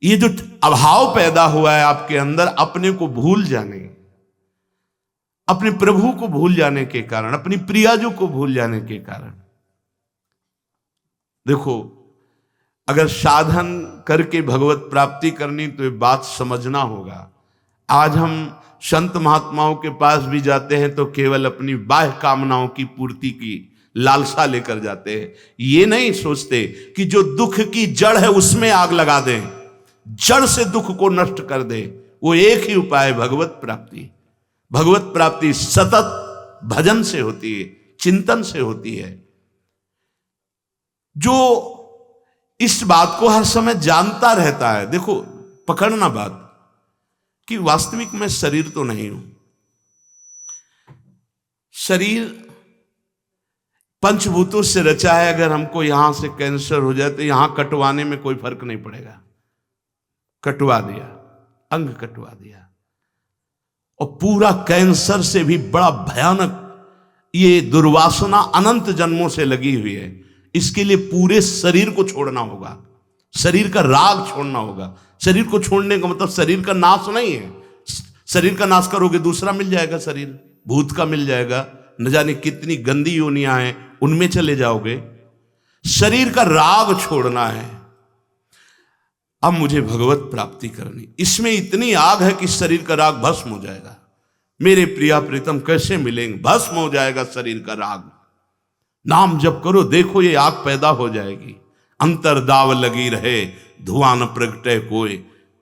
ये जो अभाव पैदा हुआ है आपके अंदर अपने को भूल जाने, अपने प्रभु को भूल जाने के कारण, अपनी प्रियाजू को भूल जाने के कारण। देखो, अगर साधन करके भगवत प्राप्ति करनी तो ये बात समझना होगा। आज हम संत महात्माओं के पास भी जाते हैं तो केवल अपनी बाह्य कामनाओं की पूर्ति की लालसा लेकर जाते हैं। ये नहीं सोचते कि जो दुख की जड़ है उसमें आग लगा दें, जड़ से दुख को नष्ट कर दें। वो एक ही उपाय है, भगवत प्राप्ति। भगवत प्राप्ति सतत भजन से होती है, चिंतन से होती है। जो इस बात को हर समय जानता रहता है, देखो पकड़ना बात कि वास्तविक मैं शरीर तो नहीं हूं। शरीर पंचभूतों से रचा है। अगर हमको यहां से कैंसर हो जाए तो यहां कटवाने में कोई फर्क नहीं पड़ेगा। कटवा दिया, अंग कटवा दिया, और पूरा कैंसर से भी बड़ा भयानक ये दुर्वासना अनंत जन्मों से लगी हुई है। इसके लिए पूरे शरीर को छोड़ना होगा, शरीर का राग छोड़ना होगा। शरीर को छोड़ने का मतलब शरीर का नाश नहीं है। शरीर का नाश करोगे दूसरा मिल जाएगा, शरीर भूत का मिल जाएगा, न जाने कितनी गंदी योनियां हैं उनमें चले जाओगे। शरीर का राग छोड़ना है। अब मुझे भगवत प्राप्ति करनी, इसमें इतनी आग है कि शरीर का राग भस्म हो जाएगा। मेरे प्रिया प्रीतम कैसे मिलेंगे? भस्म हो जाएगा शरीर का राग। नाम जप करो, देखो ये आग पैदा हो जाएगी। अंतर दाव लगी रहे धुआं न प्रगटे कोय,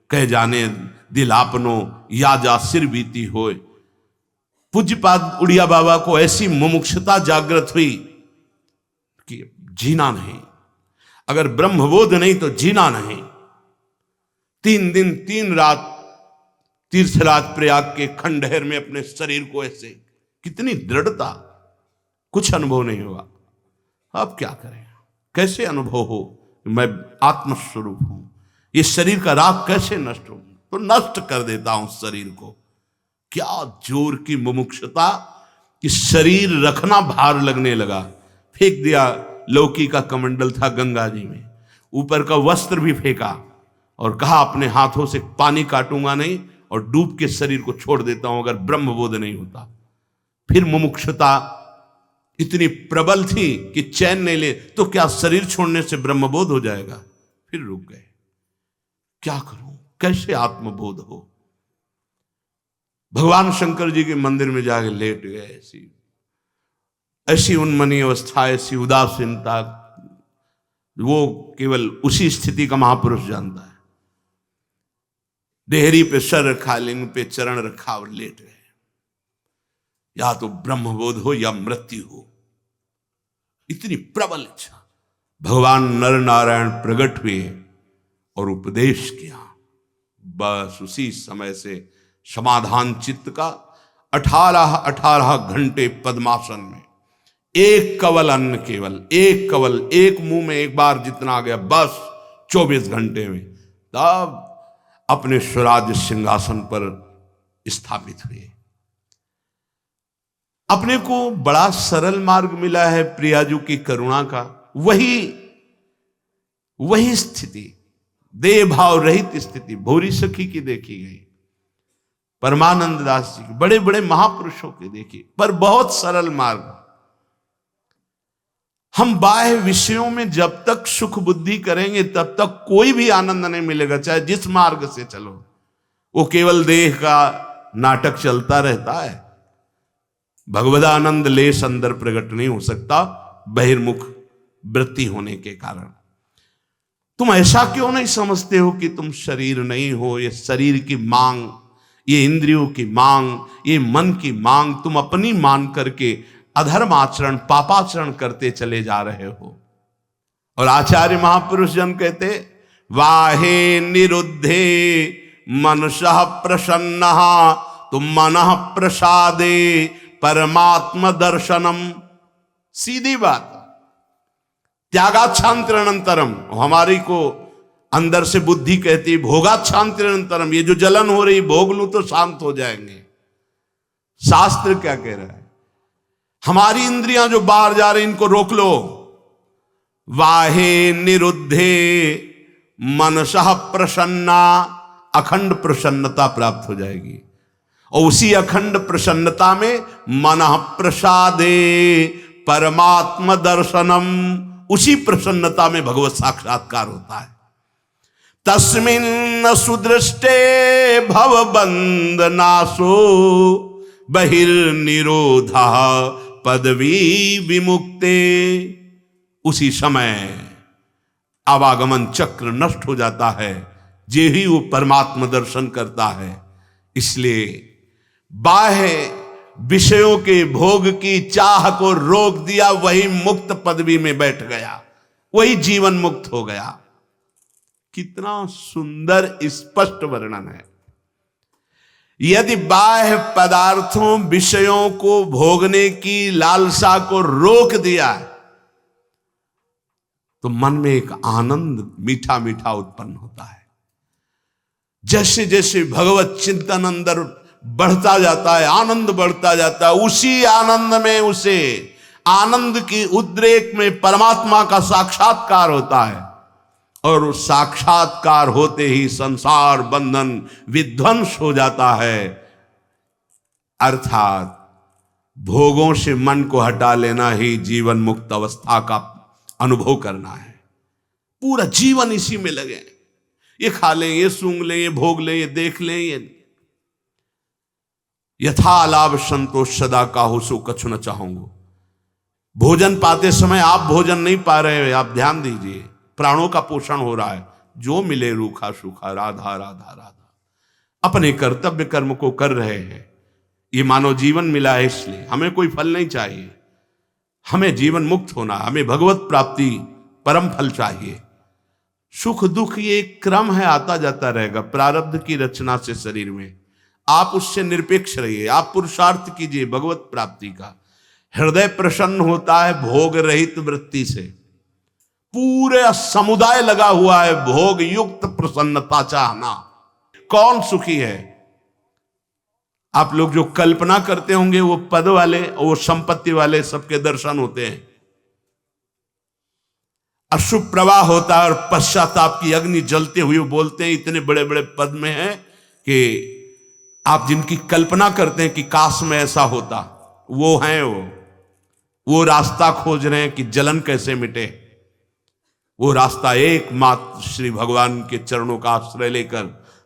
कह जाने दिल आपनो या जा सिर बीती होय। पूज्यपाद उड़िया बाबा को ऐसी मुमुक्षुता जागृत हुई कि जीना नहीं, अगर ब्रह्मबोध नहीं तो जीना नहीं। 3 दिन 3 रात तीर्थराज प्रयाग के खंडहर में अपने शरीर को ऐसे, कितनी दृढ़ता, कुछ अनुभव नहीं हुआ। अब क्या करें? कैसे अनुभव हो मैं आत्मस्वरूप हूं? ये शरीर का राग कैसे नष्ट हो? तो नष्ट कर देता हूं शरीर को। क्या जोर की मुमुक्षुता कि शरीर रखना भार लगने लगा। फेंक दिया, लौकी का कमंडल था गंगा जी में, ऊपर का वस्त्र भी फेंका और कहा अपने हाथों से पानी काटूंगा नहीं और डूब के शरीर को छोड़ देता हूं अगर ब्रह्मबोध नहीं होता। फिर मुमुक्षुता इतनी प्रबल थी कि चैन नहीं ले, तो क्या शरीर छोड़ने से ब्रह्मबोध हो जाएगा? फिर रुक गए। क्या करूं, कैसे आत्मबोध हो? भगवान शंकर जी के मंदिर में जाके लेट गए। ऐसी उन्मनी अवस्था, ऐसी उदासीनता, वो केवल उसी स्थिति का महापुरुष जानता है। देहरी पे सर रखा, लिंग पे चरण रखा और लेट गए। या तो ब्रह्मबोध हो या मृत्यु हो, इतनी प्रबल इच्छा। भगवान नर नारायण प्रकट हुए और उपदेश किया। बस उसी समय से समाधान चित्त का 18 घंटे पद्मासन में एक कवल अन्न, केवल एक कवल, एक मुंह में एक बार जितना आ गया, बस 24 घंटे में तब अपने स्वराज्य सिंहासन पर स्थापित हुए। अपने को बड़ा सरल मार्ग मिला है प्रियाजू की करुणा का। वही स्थिति, देह भाव रहित स्थिति भोरी सखी की देखी गई, परमानंद दास जी की, बड़े बड़े महापुरुषों की देखी, पर बहुत सरल मार्ग। हम बाह्य विषयों में जब तक सुख बुद्धि करेंगे तब तक कोई भी आनंद नहीं मिलेगा, चाहे जिस मार्ग से चलो। वो केवल देह का नाटक चलता रहता है। भगवदानंद लेश अंदर प्रकट नहीं हो सकता बहिर्मुख वृत्ति होने के कारण। तुम ऐसा क्यों नहीं समझते हो कि तुम शरीर नहीं हो? ये शरीर की मांग, ये इंद्रियों की मांग, ये मन की मांग तुम अपनी मान करके अधर्म आचरण, पापाचरण करते चले जा रहे हो। और आचार्य महापुरुष जन कहते, वाहे निरुद्धे मनसः प्रसन्नः तुम मनः प्रसादे परमात्म दर्शनम। सीधी बात। त्यागाच्छांतिरनंतरम, हमारी को अंदर से बुद्धि कहती है भोगाच्छांतिरनंतरम, ये जो जलन हो रही भोग लूं तो शांत हो जाएंगे। शास्त्र क्या कह रहा है? हमारी इंद्रियां जो बाहर जा रही इनको रोक लो। वाहे निरुद्धे मनसः प्रसन्ना, अखंड प्रसन्नता प्राप्त हो जाएगी। और उसी अखंड प्रसन्नता में मनः प्रसादे परमात्म दर्शनम, उसी प्रसन्नता में भगवत साक्षात्कार होता है। तस्मिन् सुदृष्टे भवबंधनाशो बहिर्निरोधः पदवी विमुक्ते। उसी समय आवागमन चक्र नष्ट हो जाता है, जे ही वो परमात्म दर्शन करता है। इसलिए बाह्य विषयों के भोग की चाह को रोक दिया, वही मुक्त पदवी में बैठ गया, वही जीवन मुक्त हो गया। कितना सुंदर स्पष्ट वर्णन है। यदि बाह्य पदार्थों विषयों को भोगने की लालसा को रोक दिया तो मन में एक आनंद मीठा मीठा उत्पन्न होता है। जैसे जैसे भगवत चिंतन अंदर बढ़ता जाता है, आनंद बढ़ता जाता है, उसी आनंद में उसे आनंद की उद्रेक में परमात्मा का साक्षात्कार होता है। और साक्षात्कार होते ही संसार बंधन विध्वंस हो जाता है। अर्थात भोगों से मन को हटा लेना ही जीवन मुक्त अवस्था का अनुभव करना है। पूरा जीवन इसी में लगे, ये खा लें, ये सूंघ लें, ये भोग लें, ये देख लें, ये यथा लाभ संतोष सदा काहू सो कछु न चाहूंगो। भोजन पाते समय आप भोजन नहीं पा रहे हैं, आप ध्यान दीजिए, प्राणों का पोषण हो रहा है। जो मिले रूखा सूखा राधा राधा राधा, अपने कर्तव्य कर्म को कर रहे हैं। ये मानव जीवन मिला है, इसलिए हमें कोई फल नहीं चाहिए, हमें जीवन मुक्त होना, हमें भगवत प्राप्ति परम फल चाहिए। सुख दुख ये एक क्रम है, आता जाता रहेगा प्रारब्ध की रचना से शरीर में। आप उससे निरपेक्ष रहिए, आप पुरुषार्थ कीजिए भगवत प्राप्ति का। हृदय प्रसन्न होता है भोग रहित वृत्ति से। पूरे समुदाय लगा हुआ है भोग युक्त प्रसन्नता चाहना। कौन सुखी है? आप लोग जो कल्पना करते होंगे वो पद वाले और वो संपत्ति वाले सबके दर्शन होते हैं। अशुभ प्रवाह होता है और पश्चाताप की अग्नि जलते हुए बोलते हैं, इतने बड़े बड़े पद में है कि आप जिनकी कल्पना करते हैं कि काश में ऐसा होता, वो हैं वो रास्ता खोज रहे हैं कि जलन कैसे मिटे। वो रास्ता एकमात्र श्री भगवान के चरणों का आश्रय लेकर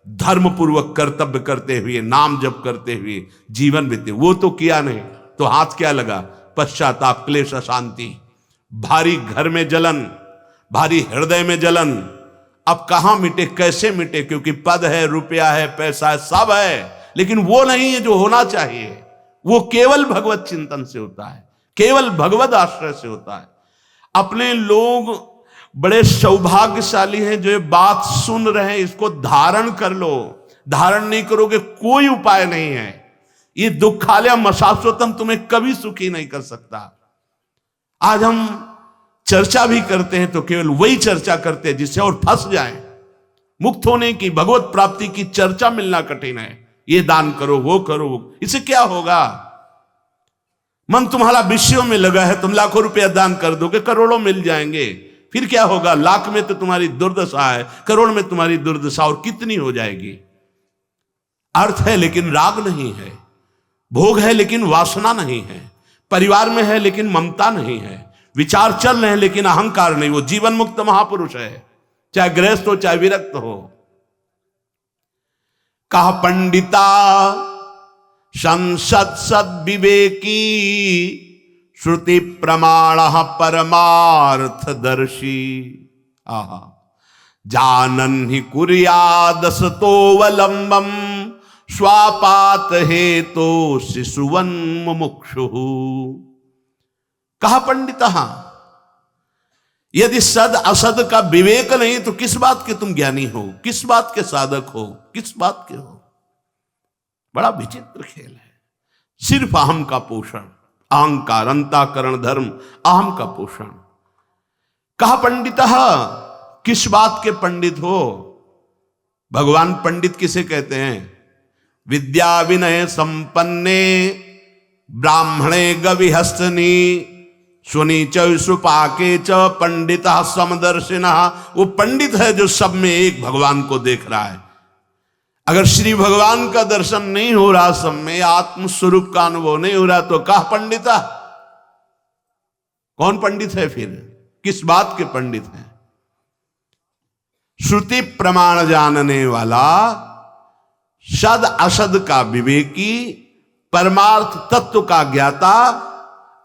धर्म पूर्वक कर्तव्य करते हुए, नाम जप करते हुए जीवन बीते। वो तो किया नहीं तो हाथ क्या लगा? पश्चाताप, क्लेश, अशांति, भारी घर में जलन, भारी हृदय में जलन। अब कहां मिटे, कैसे मिटे? क्योंकि पद है, रुपया है, पैसा है, सब है, लेकिन वो नहीं है जो होना चाहिए। वो केवल भगवत चिंतन से होता है, केवल भगवत आश्रय से होता है। अपने लोग बड़े सौभाग्यशाली हैं जो ये बात सुन रहे हैं, इसको धारण कर लो। धारण नहीं करोगे कोई उपाय नहीं है। ये दुखालयम अशाश्वतम तुम्हें कभी सुखी नहीं कर सकता। आज हम चर्चा भी करते हैं तो केवल वही चर्चा करते हैं जिससे और फंस जाएं। मुक्त होने की, भगवत प्राप्ति की चर्चा मिलना कठिन है। ये दान करो, वो करो, इससे क्या होगा? मन तुम्हारा विषयों में लगा है, तुम लाखों रुपया दान कर दोगे, करोड़ों मिल जाएंगे, फिर क्या होगा? लाख में तो तुम्हारी दुर्दशा है, करोड़ में तुम्हारी दुर्दशा और कितनी हो जाएगी। अर्थ है लेकिन राग नहीं है, भोग है लेकिन वासना नहीं है, परिवार में है लेकिन ममता नहीं है, विचार चल रहे हैं लेकिन अहंकार नहीं, वो जीवन मुक्त महापुरुष है, चाहे गृहस्थ हो चाहे विरक्त हो। कहा पंडिता संसद सद विवेकी श्रुति प्रमाण परमार्थ दर्शी। आहा, जानन ही कुर्यादसतोवलंबम स्वापात हेतो शिशुवन मुमुक्षु। कहा पंडित, यदि सद असद का विवेक नहीं तो किस बात के तुम ज्ञानी हो, किस बात के साधक हो, किस बात के हो। बड़ा विचित्र खेल है। सिर्फ अहम का पोषण, अहंकार, अंतःकरण धर्म, अहम का पोषण। कहा पंडित, किस बात के पंडित हो। भगवान पंडित किसे कहते हैं? विद्या विनय संपन्ने ब्राह्मणे गविहस्तनी सुनी च सुपाके च पंडित समदर्शिना। वो पंडित है जो सब में एक भगवान को देख रहा है। अगर श्री भगवान का दर्शन नहीं हो रहा, सब में आत्म स्वरूप का अनुभव नहीं हो रहा, तो कहा पंडिता। कौन पंडित है फिर? किस बात के पंडित हैं? श्रुति प्रमाण जानने वाला, सद असद का विवेकी, परमार्थ तत्व का ज्ञाता,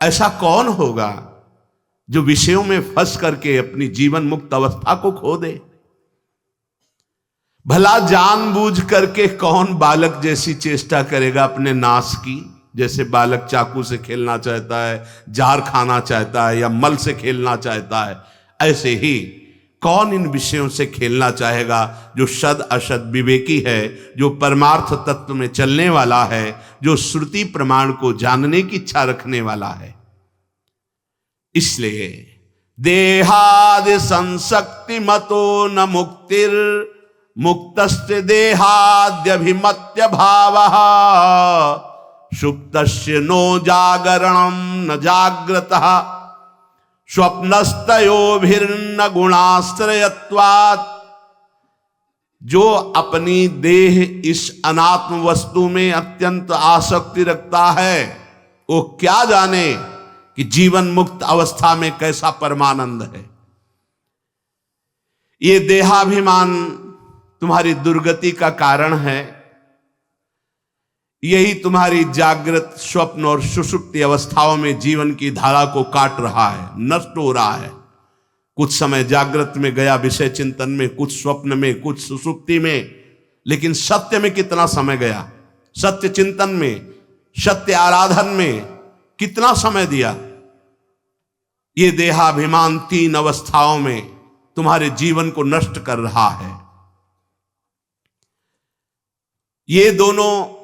ऐसा कौन होगा जो विषयों में फंस करके अपनी जीवन मुक्त अवस्था को खो दे। भला जानबूझ करके कौन बालक जैसी चेष्टा करेगा अपने नाश की। जैसे बालक चाकू से खेलना चाहता है, जार खाना चाहता है या मल से खेलना चाहता है, ऐसे ही कौन इन विषयों से खेलना चाहेगा जो सद असद विवेकी है, जो परमार्थ तत्व में चलने वाला है, जो श्रुति प्रमाण को जानने की इच्छा रखने वाला है। इसलिए देहादि संशक्ति मतो न मुक्तिर मुक्तस्य देहाद्यभिमत्य भावः सुप्तस्य नो जागरणं न जाग्रतः स्वप्नस्तयोभिर्न गुणाश्रयत्वात्। जो अपनी देह इस अनात्म वस्तु में अत्यंत आसक्ति रखता है, वो क्या जाने कि जीवन मुक्त अवस्था में कैसा परमानंद है। ये देहाभिमान तुम्हारी दुर्गति का कारण है। यही तुम्हारी जागृत, स्वप्न और सुषुप्ति अवस्थाओं में जीवन की धारा को काट रहा है, नष्ट हो रहा है। कुछ समय जागृत में गया विषय चिंतन में, कुछ स्वप्न में, कुछ सुषुप्ति में, लेकिन सत्य में कितना समय गया? सत्य चिंतन में, सत्य आराधन में कितना समय दिया? ये देहाभिमान तीन अवस्थाओं में तुम्हारे जीवन को नष्ट कर रहा है। ये दोनों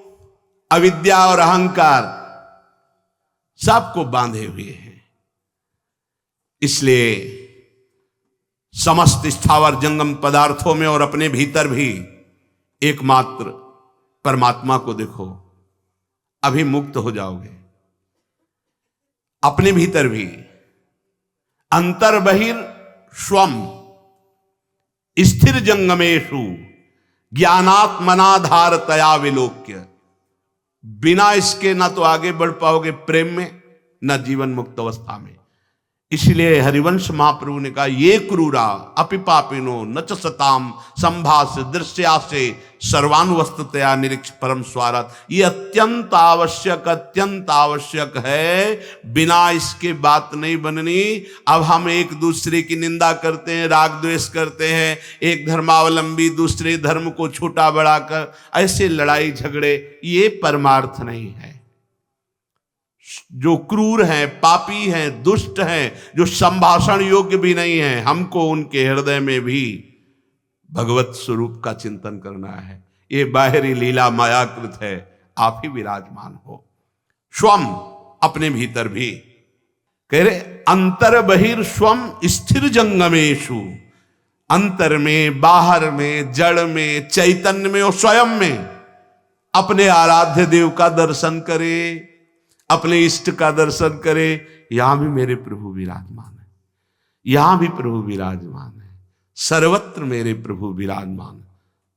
अविद्या और अहंकार सबको बांधे हुए हैं। इसलिए समस्त स्थावर जंगम पदार्थों में और अपने भीतर भी एकमात्र परमात्मा को देखो, अभी मुक्त हो जाओगे। अपने भीतर भी अंतर बहिर स्वम स्थिर जंगमेशु ज्ञानात्मनाधारतया विलोक्य। बिना इसके ना तो आगे बढ़ पाओगे प्रेम में, ना जीवन मुक्त अवस्था में। इसलिए हरिवंश महाप्रभु ने कहा, ये क्रूरा अपिपापिनो न च सताम संभास दृश्यासे सर्वानुवस्ततया निरीक्ष परम स्वार्थ। ये अत्यंत आवश्यक है, बिना इसके बात नहीं बननी। अब हम एक दूसरे की निंदा करते हैं, राग द्वेष करते हैं, एक धर्मावलंबी दूसरे धर्म को छोटा बढ़ाकर ऐसे लड़ाई झगड़े, ये परमार्थ नहीं है। जो क्रूर हैं, पापी हैं, दुष्ट हैं, जो संभाषण योग्य भी नहीं है, हमको उनके हृदय में भी भगवत स्वरूप का चिंतन करना है। ये बाहरी लीला मायाकृत है, आप ही विराजमान हो। स्वम अपने भीतर भी कह रहे, अंतर बहिर स्वम स्थिर जंगमेशु। अंतर में, बाहर में, जड़ में, चैतन्य में और स्वयं में अपने आराध्य देव का दर्शन करे, अपने इष्ट का दर्शन करे। यहां भी मेरे प्रभु विराजमान है, यहां भी प्रभु विराजमान है, सर्वत्र मेरे प्रभु विराजमान।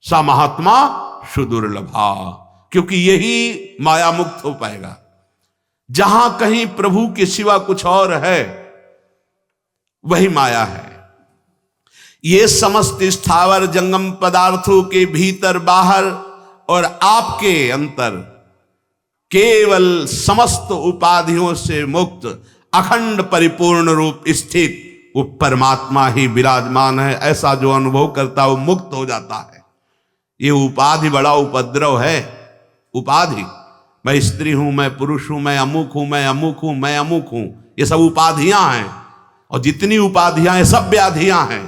सा महात्मा सुदुर्लभा, क्योंकि यही माया मुक्त हो पाएगा। जहां कहीं प्रभु के सिवा कुछ और है, वही माया है। ये समस्त स्थावर जंगम पदार्थों के भीतर बाहर और आपके अंतर केवल समस्त उपाधियों से मुक्त अखंड परिपूर्ण रूप स्थित वो परमात्मा ही विराजमान है। ऐसा जो अनुभव करता है वो मुक्त हो जाता है। ये उपाधि बड़ा उपद्रव है। उपाधि, मैं स्त्री हूं, मैं पुरुष हूं, मैं अमुक हूं, मैं अमुक हूं, मैं अमुक हूं, ये सब उपाधियां हैं। और जितनी उपाधियां हैं सब व्याधियां हैं।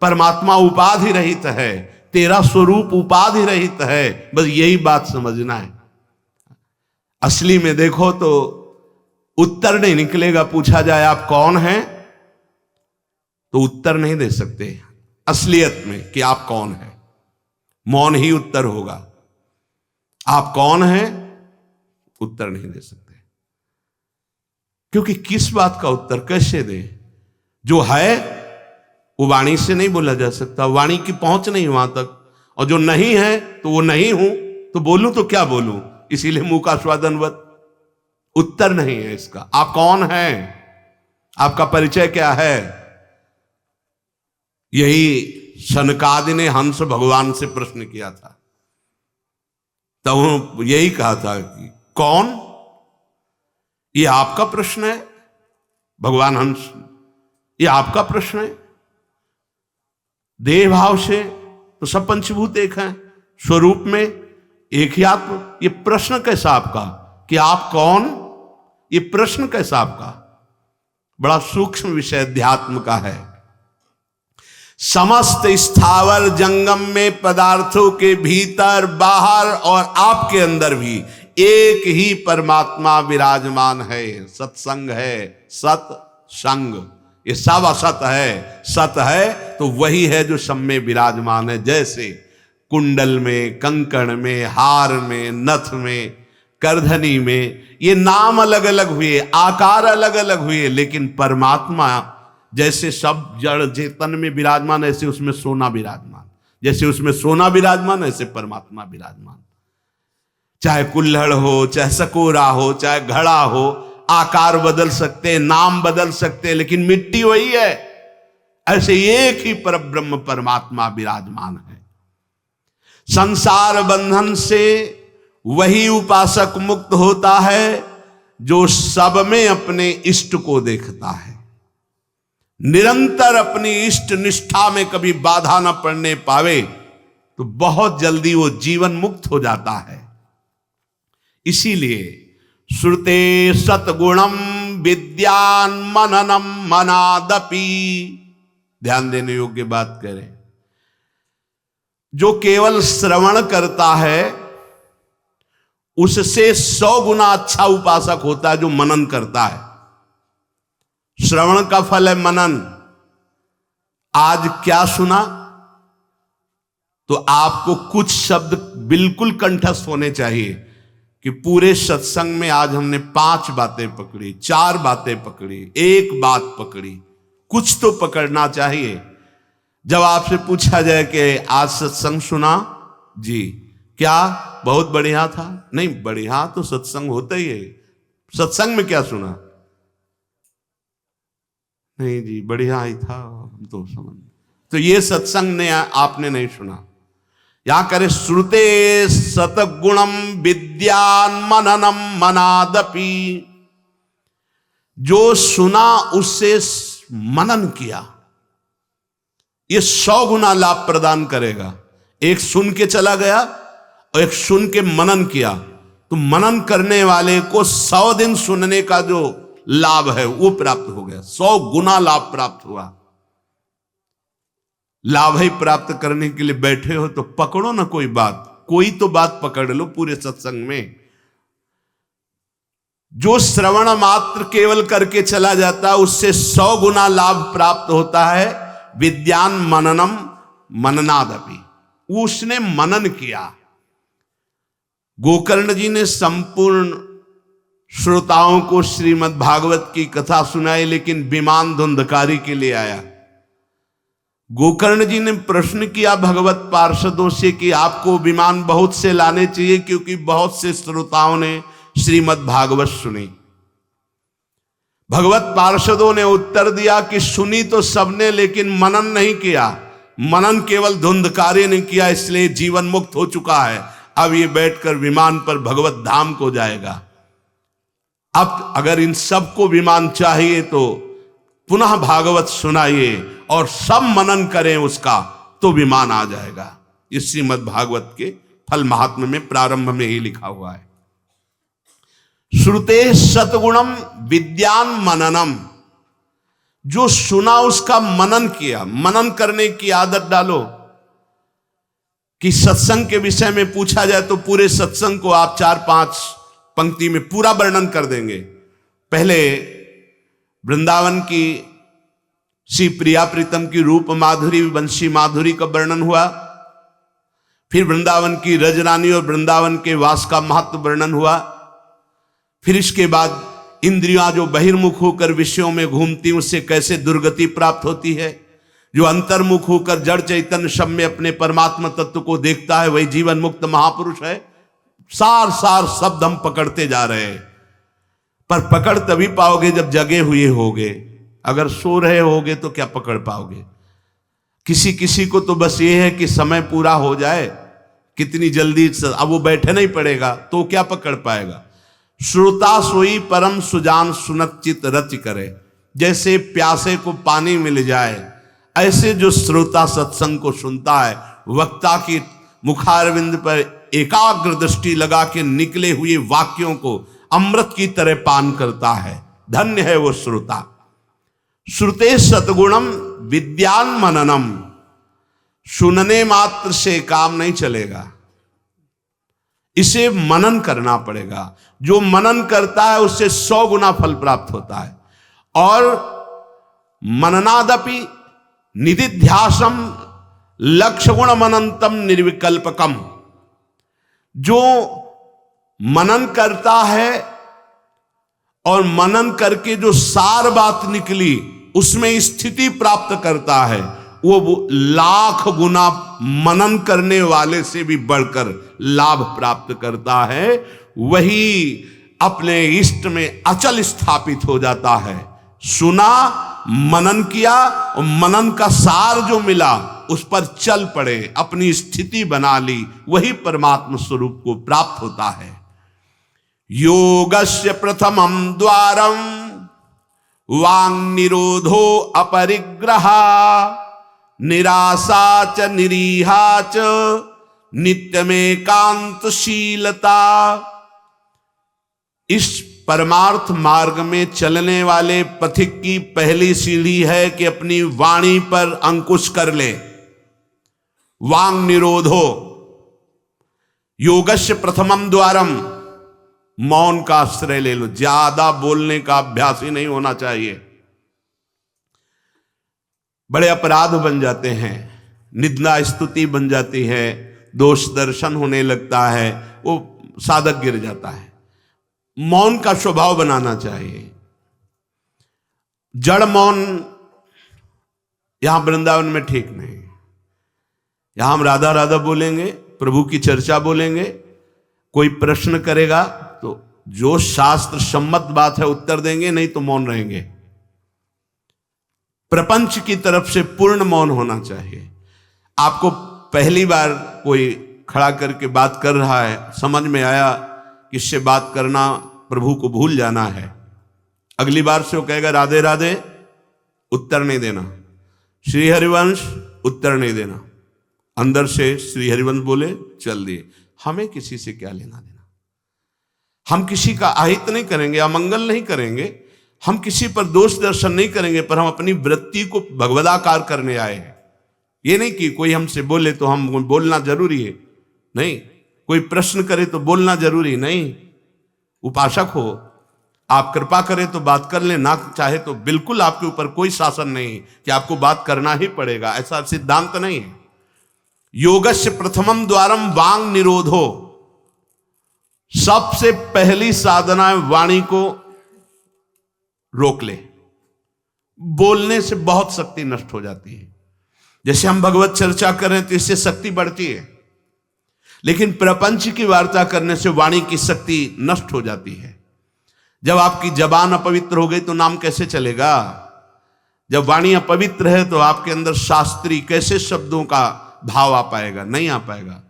परमात्मा उपाधि रहित है, तेरा स्वरूप उपाधि रहित है। बस यही बात समझना है। असली में देखो तो उत्तर नहीं निकलेगा। पूछा जाए आप कौन हैं तो उत्तर नहीं दे सकते असलियत में कि आप कौन हैं। मौन ही उत्तर होगा। आप कौन हैं उत्तर नहीं दे सकते, क्योंकि किस बात का उत्तर कैसे दे? जो है वो वाणी से नहीं बोला जा सकता, वाणी की पहुंच नहीं वहां तक। और जो नहीं है तो वो नहीं हूं, तो बोलूं तो क्या बोलूं? इसीलिए मुंह का स्वादनवत उत्तर नहीं है इसका। आप कौन हैं, आपका परिचय क्या है? यही शनकादि ने हंस भगवान से प्रश्न किया था। तब यही कहा था कि कौन, ये आपका प्रश्न है भगवान हंस, ये आपका प्रश्न है। देह भाव से तो सब पंचभूत एक हैं, स्वरूप में एक ही आत्मा। ये प्रश्न कैसा आपका कि आप कौन, ये प्रश्न कैसा आपका? बड़ा सूक्ष्म विषय अध्यात्म का है। समस्त स्थावर जंगम में पदार्थों के भीतर बाहर और आपके अंदर भी एक ही परमात्मा विराजमान है। सत्संग है, सत्संग, ये सब असत है। सत है तो वही है जो सब में विराजमान है। जैसे कुंडल में, कंकण में, हार में, नथ में, करधनी में, ये नाम अलग अलग हुए, आकार अलग अलग हुए, लेकिन परमात्मा जैसे सब जड़ चेतन में विराजमान, ऐसे उसमें सोना विराजमान। जैसे उसमें सोना विराजमान, ऐसे परमात्मा विराजमान। चाहे कुल्हड़ हो, चाहे सकोरा हो, चाहे घड़ा हो, आकार बदल सकते, नाम बदल सकते, लेकिन मिट्टी वही है। ऐसे एक ही परब्रह्म परमात्मा विराजमान है। संसार बंधन से वही उपासक मुक्त होता है जो सब में अपने इष्ट को देखता है, निरंतर अपनी इष्ट निष्ठा में कभी बाधा न पड़ने पावे, तो बहुत जल्दी वो जीवन मुक्त हो जाता है। इसीलिए श्रुते सतगुणम विद्यान मननम मनादपि, ध्यान देने योग्य बात करें। जो केवल श्रवण करता है उससे 100 गुना अच्छा उपासक होता है जो मनन करता है। श्रवण का फल है मनन। आज क्या सुना, तो आपको कुछ शब्द बिल्कुल कंठस्थ होने चाहिए कि पूरे सत्संग में आज हमने 5 बातें पकड़ी, 4 बातें पकड़ी, 1 बात पकड़ी, कुछ तो पकड़ना चाहिए। जब आपसे पूछा जाए कि आज सत्संग सुना जी, क्या बहुत बढ़िया था? नहीं, बढ़िया तो सत्संग होता ही है। सत्संग में क्या सुना? नहीं जी, बढ़िया ही था, हम तो समझ। तो ये सत्संग ने आपने नहीं सुना। यहां करे श्रुते सतगुणम विद्यान मननम मनादपि, जो सुना उससे मनन किया, ये 100 गुना लाभ प्रदान करेगा। एक सुन के चला गया और एक सुन के मनन किया, तो मनन करने वाले को 100 दिन सुनने का जो लाभ है वो प्राप्त हो गया। 100 गुना लाभ प्राप्त हुआ। लाभ ही प्राप्त करने के लिए बैठे हो तो पकड़ो ना कोई बात, कोई तो बात पकड़ लो पूरे सत्संग में। जो श्रवण मात्र केवल करके चला जाता है उससे 100 गुना लाभ प्राप्त होता है। विद्यान मननम मननादपि, उसने मनन किया। गोकर्ण जी ने संपूर्ण श्रोताओं को श्रीमद् भागवत की कथा सुनाई, लेकिन विमान धुंधकारी के लिए आया। गोकर्ण जी ने प्रश्न किया भगवत पार्षदों से कि आपको विमान बहुत से लाने चाहिए, क्योंकि बहुत से श्रोताओं ने श्रीमद् भागवत सुनी। भगवत पार्षदों ने उत्तर दिया कि सुनी तो सबने, लेकिन मनन नहीं किया। मनन केवल धुंधकारी ने किया, इसलिए जीवन मुक्त हो चुका है। अब ये बैठकर विमान पर भगवत धाम को जाएगा। अब अगर इन सबको विमान चाहिए तो पुनः भागवत सुनाइए और सब मनन करें उसका, तो विमान आ जाएगा। इस श्रीमद् भागवत के फल महात्म्य में प्रारंभ में ही लिखा हुआ है। श्रुते सतगुणम विद्यान मननम, जो सुना उसका मनन किया। मनन करने की आदत डालो कि सत्संग के विषय में पूछा जाए तो पूरे सत्संग को आप 4-5 पंक्ति में पूरा वर्णन कर देंगे। पहले वृंदावन की श्री प्रिया प्रीतम की रूप माधुरी वंशी माधुरी का वर्णन हुआ, फिर वृंदावन की रजरानी और वृंदावन के वास का महत्व वर्णन हुआ, फिर इसके बाद इंद्रियां जो बहिर्मुख होकर विषयों में घूमती उससे कैसे दुर्गति प्राप्त होती है, जो अंतर्मुख होकर जड़ चैतन्य सब में अपने परमात्मा तत्व को देखता है वही जीवन मुक्त महापुरुष है। सार सार शब्द हम पकड़ते जा रहे हैं, पर पकड़ तभी पाओगे जब जगे हुए होगे। अगर सो रहे होगे तो क्या पकड़ पाओगे? किसी किसी को तो बस ये है कि समय पूरा हो जाए, कितनी जल्दी, अब वो बैठे नहीं पड़ेगा तो क्या पकड़ पाएगा। श्रोता सोई परम सुजान सुनत चित रच करे, जैसे प्यासे को पानी मिल जाए ऐसे जो श्रोता सत्संग को सुनता है, वक्ता की मुखारविंद पर एकाग्र दृष्टि लगा के निकले हुए वाक्यों को अमृत की तरह पान करता है, धन्य है वो श्रोता। श्रुते सतगुणम विद्यान मननम, सुनने मात्र से काम नहीं चलेगा, इसे मनन करना पड़ेगा। जो मनन करता है उससे 100 गुना फल प्राप्त होता है। और मननादपि निधिध्यासम लक्ष्य गुण मनंतम निर्विकल्पकम, जो मनन करता है और मनन करके जो सार बात निकली उसमें स्थिति प्राप्त करता है, वो लाख गुना मनन करने वाले से भी बढ़कर लाभ प्राप्त करता है। वही अपने इष्ट में अचल स्थापित हो जाता है। सुना, मनन किया और मनन का सार जो मिला उस पर चल पड़े, अपनी स्थिति बना ली, वही परमात्मा स्वरूप को प्राप्त होता है। योगस्य प्रथमं द्वारम वांग निरोधो अपरिग्रह निराशा च निरीहा च नित्यमेकांतशीलता। इस परमार्थ मार्ग में चलने वाले पथिक की पहली सीढ़ी है कि अपनी वाणी पर अंकुश कर ले। वांग निरोधो, योगस्य प्रथमम द्वारम, मौन का आश्रय ले लो। ज्यादा बोलने का अभ्यास ही नहीं होना चाहिए, बड़े अपराध बन जाते हैं, निंदा स्तुति बन जाती है, दोष दर्शन होने लगता है, वो साधक गिर जाता है। मौन का स्वभाव बनाना चाहिए। जड़ मौन यहां वृंदावन में ठीक नहीं। यहां हम राधा राधा बोलेंगे, प्रभु की चर्चा बोलेंगे, कोई प्रश्न करेगा तो जो शास्त्र सम्मत बात है उत्तर देंगे, नहीं तो मौन रहेंगे। प्रपंच की तरफ से पूर्ण मौन होना चाहिए। आपको पहली बार कोई खड़ा करके बात कर रहा है, समझ में आया कि इससे बात करना प्रभु को भूल जाना है, अगली बार से वो कहेगा राधे राधे, उत्तर नहीं देना। श्री हरिवंश, उत्तर नहीं देना। अंदर से श्री हरिवंश बोले, चल दिए। हमें किसी से क्या लेना देना? हम किसी का अहित नहीं करेंगे, अमंगल नहीं करेंगे, हम किसी पर दोष दर्शन नहीं करेंगे, पर हम अपनी वृत्ति को भगवदाकार करने आए हैं। ये नहीं कि कोई हमसे बोले तो हम बोलना जरूरी है, नहीं। कोई प्रश्न करे तो बोलना जरूरी नहीं। उपासक हो, आप कृपा करें तो बात कर ले, ना चाहे तो बिल्कुल आपके ऊपर कोई शासन नहीं कि आपको बात करना ही पड़ेगा, ऐसा सिद्धांत नहीं है। योगस्य प्रथमम द्वारम वांग निरोधो, सबसे पहली साधना है वाणी को रोक ले। बोलने से बहुत शक्ति नष्ट हो जाती है। जैसे हम भगवत चर्चा कर रहे हैं तो इससे शक्ति बढ़ती है, लेकिन प्रपंच की वार्ता करने से वाणी की शक्ति नष्ट हो जाती है। जब आपकी जबान अपवित्र हो गई तो नाम कैसे चलेगा? जब वाणी अपवित्र है तो आपके अंदर शास्त्री कैसे शब्दों का भाव आ पाएगा? नहीं आ पाएगा।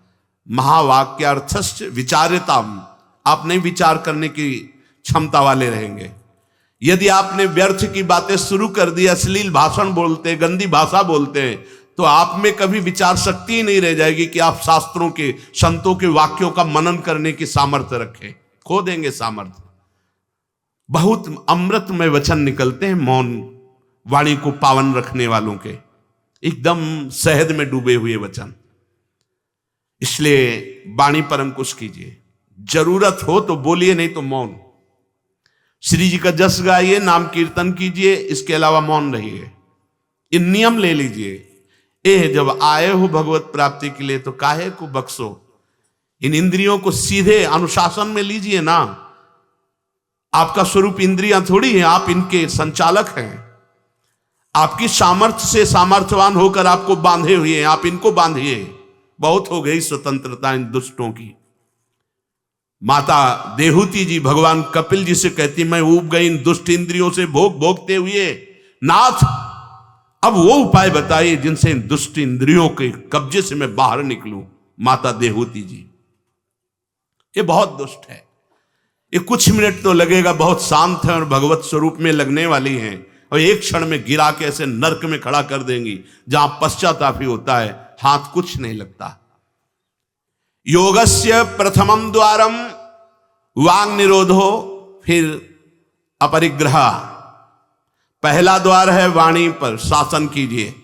महावाक्यार्थस्य विचार्यताम, आप नहीं विचार करने की क्षमता वाले रहेंगे। यदि आपने व्यर्थ की बातें शुरू कर दी, अश्लील भाषण बोलते, गंदी भाषा बोलते, तो आप में कभी विचार शक्ति ही नहीं रह जाएगी कि आप शास्त्रों के, संतों के वाक्यों का मनन करने की सामर्थ्य रखें। खो देंगे सामर्थ्य। बहुत अमृतमय वचन निकलते हैं मौन वाणी को पावन रखने वालों के, एकदम शहद में डूबे हुए वचन। इसलिए वाणी पर अंकुश कीजिए। जरूरत हो तो बोलिए, नहीं तो मौन। श्री जी का जस गाइए, नाम कीर्तन कीजिए, इसके अलावा मौन रहिए। इन नियम ले लीजिए। जब आए हो भगवत प्राप्ति के लिए तो काहे को बख्शो। इन इंद्रियों को सीधे अनुशासन में लीजिए ना। आपका स्वरूप इंद्रियां थोड़ी हैं, आप इनके संचालक हैं। आपकी सामर्थ्य से सामर्थ्यवान होकर आपको बांधे हुए हैं, आप इनको बांधिए। बहुत हो गई स्वतंत्रता इन दुष्टों की। माता देहूती जी भगवान कपिल जी से कहती, मैं ऊब गई इन दुष्ट इंद्रियों से भोग भोगते हुए, नाथ अब वो उपाय बताइए जिनसे इन दुष्ट इंद्रियों के कब्जे से मैं बाहर निकलूं। माता देहूती जी, ये बहुत दुष्ट है। ये कुछ मिनट तो लगेगा, बहुत शांत है और भगवत स्वरूप में लगने वाली हैं, और एक क्षण में गिरा के ऐसे नरक में खड़ा कर देंगी जहां पश्चाताप ही होता है, हाथ कुछ नहीं लगता। योगस्य प्रथमम द्वारम वांग निरोधो, फिर अपरिग्रह। पहला द्वार है वाणी पर शासन कीजिए।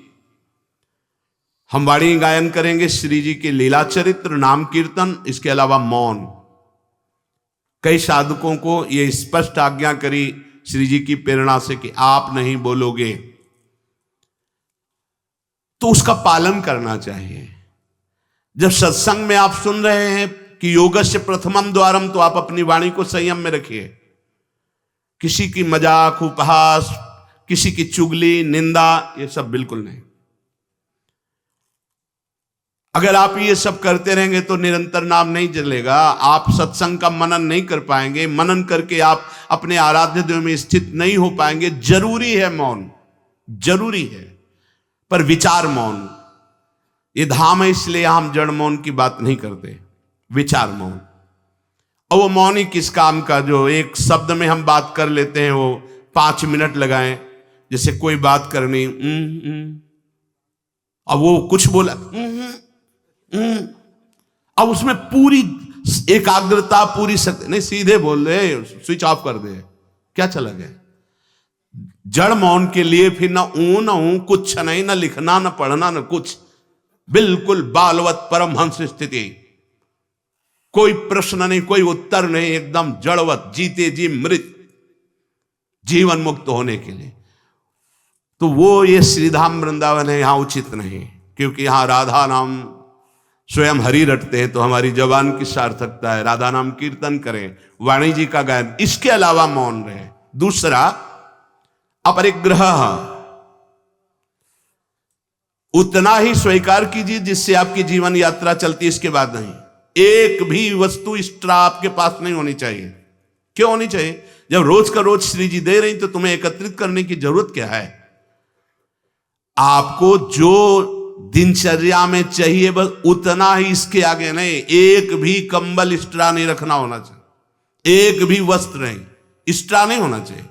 हम वाणी गायन करेंगे, श्री जी के लीला चरित्र, नाम कीर्तन, इसके अलावा मौन। कई साधकों को यह स्पष्ट आज्ञा करी श्री जी की प्रेरणा से कि आप नहीं बोलोगे, तो उसका पालन करना चाहिए। जब सत्संग में आप सुन रहे हैं कि योगस्य प्रथमम द्वारम, तो आप अपनी वाणी को संयम में रखिए। किसी की मजाक, उपहास, किसी की चुगली, निंदा, ये सब बिल्कुल नहीं। अगर आप ये सब करते रहेंगे तो निरंतर नाम नहीं चलेगा। आप सत्संग का मनन नहीं कर पाएंगे। मनन करके आप अपने आराध्य देव में स्थित नहीं हो पाएंगे। जरूरी है मौन, जरूरी है, पर विचार मौन। ये धाम है, इसलिए हम जड़ मौन की बात नहीं करते, विचार मौन। और वो मौन ही किस काम का जो एक शब्द में हम बात कर लेते हैं, वो 5 मिनट लगाएं। जैसे कोई बात करनी, अब वो कुछ बोला, अब उसमें पूरी एकाग्रता, पूरी शक्ति नहीं, सीधे बोल दे, स्विच ऑफ कर दे, क्या चला गया। जड़ मौन के लिए फिर ना ऊ ना ऊ, कुछ नहीं, ना लिखना, ना पढ़ना, ना कुछ, बिल्कुल बालवत परमहंस स्थिति। कोई प्रश्न नहीं, कोई उत्तर नहीं, एकदम जड़वत, जीते जी मृत, जीवन मुक्त होने के लिए। तो वो ये श्रीधाम वृंदावन है, यहां उचित नहीं, क्योंकि यहां राधा नाम स्वयं हरि रटते हैं, तो हमारी जबान की सार्थकता है। राधा नाम कीर्तन करें, वाणी जी का गायन, इसके अलावा मौन रहे। दूसरा अपरिग्रह, उतना ही स्वीकार कीजिए जिससे आपकी जीवन यात्रा चलती है, इसके बाद नहीं। एक भी वस्तु एक्स्ट्रा आपके पास नहीं होनी चाहिए। क्यों होनी चाहिए? जब रोज का रोज श्री जी दे रही तो तुम्हें एकत्रित करने की जरूरत क्या है? आपको जो दिनचर्या में चाहिए बस उतना ही, इसके आगे नहीं। एक भी कंबल एक्स्ट्रा नहीं रखना होना चाहिए, एक भी वस्त्र नहीं एक्स्ट्रा नहीं होना चाहिए।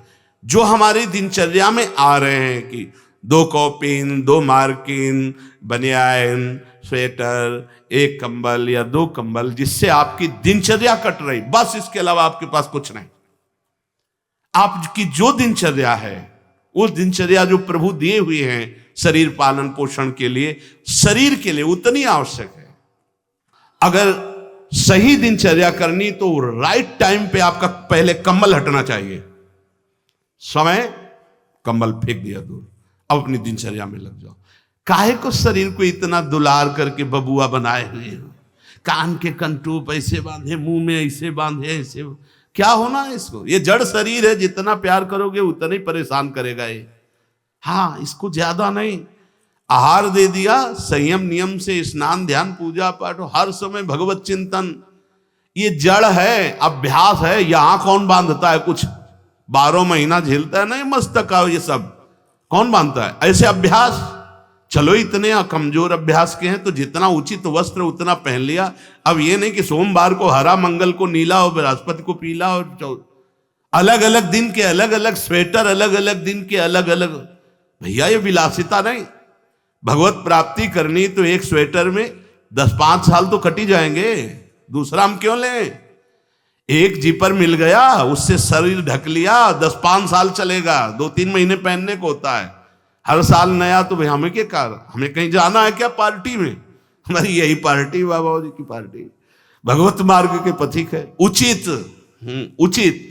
जो हमारी दिनचर्या में आ रहे हैं कि 2 कॉपिन, 2 मार्किन, बनियान, स्वेटर, 1 कंबल या 2 कंबल, जिससे आपकी दिनचर्या कट रही, बस इसके अलावा आपके पास कुछ नहीं। आपकी जो दिनचर्या है, वो दिनचर्या जो प्रभु दिए हुए हैं शरीर पालन पोषण के लिए, शरीर के लिए उतनी आवश्यक है। अगर सही दिनचर्या करनी तो राइट टाइम पे आपका पहले कंबल हटना चाहिए। समय कंबल फेंक दिया दूर, अब अपनी दिनचर्या में लग जाओ। काहे को शरीर को इतना दुलार करके बबुआ बनाए हुए हो, कान के कंटूप ऐसे बांधे, मुंह में ऐसे बांधे, ऐसे क्या होना है इसको? ये जड़ शरीर है, जितना प्यार करोगे उतना ही परेशान करेगा ये। हाँ, इसको ज्यादा नहीं। आहार दे दिया, संयम नियम से स्नान ध्यान पूजा पाठ, हर समय भगवत चिंतन, ये जड़ है, अभ्यास है। यहां कौन बांधता है कुछ? 12 महीना झेलता है ना ये मस्तक ये सब, कौन बांधता है? ऐसे अभ्यास, चलो इतने कमजोर अभ्यास के हैं तो जितना उचित वस्त्र उतना पहन लिया। अब ये नहीं कि सोमवार को हरा, मंगल को नीला और बृहस्पति को पीला, और अलग अलग दिन के अलग अलग स्वेटर, अलग अलग दिन के अलग अलग। भैया ये विलासिता नहीं। भगवत प्राप्ति करनी तो एक स्वेटर में 10-5 साल तो कट ही जाएंगे, दूसरा हम क्यों लें? एक जीपर मिल गया, उससे शरीर ढक लिया, 10-5 साल चलेगा, 2-3 महीने पहनने को होता है। हर साल नया तो भाई हमें क्या कार, हमें कहीं जाना है क्या पार्टी में? हमारी यही पार्टी, बाबा जी की पार्टी। भगवत मार्ग के पथिक है, उचित उचित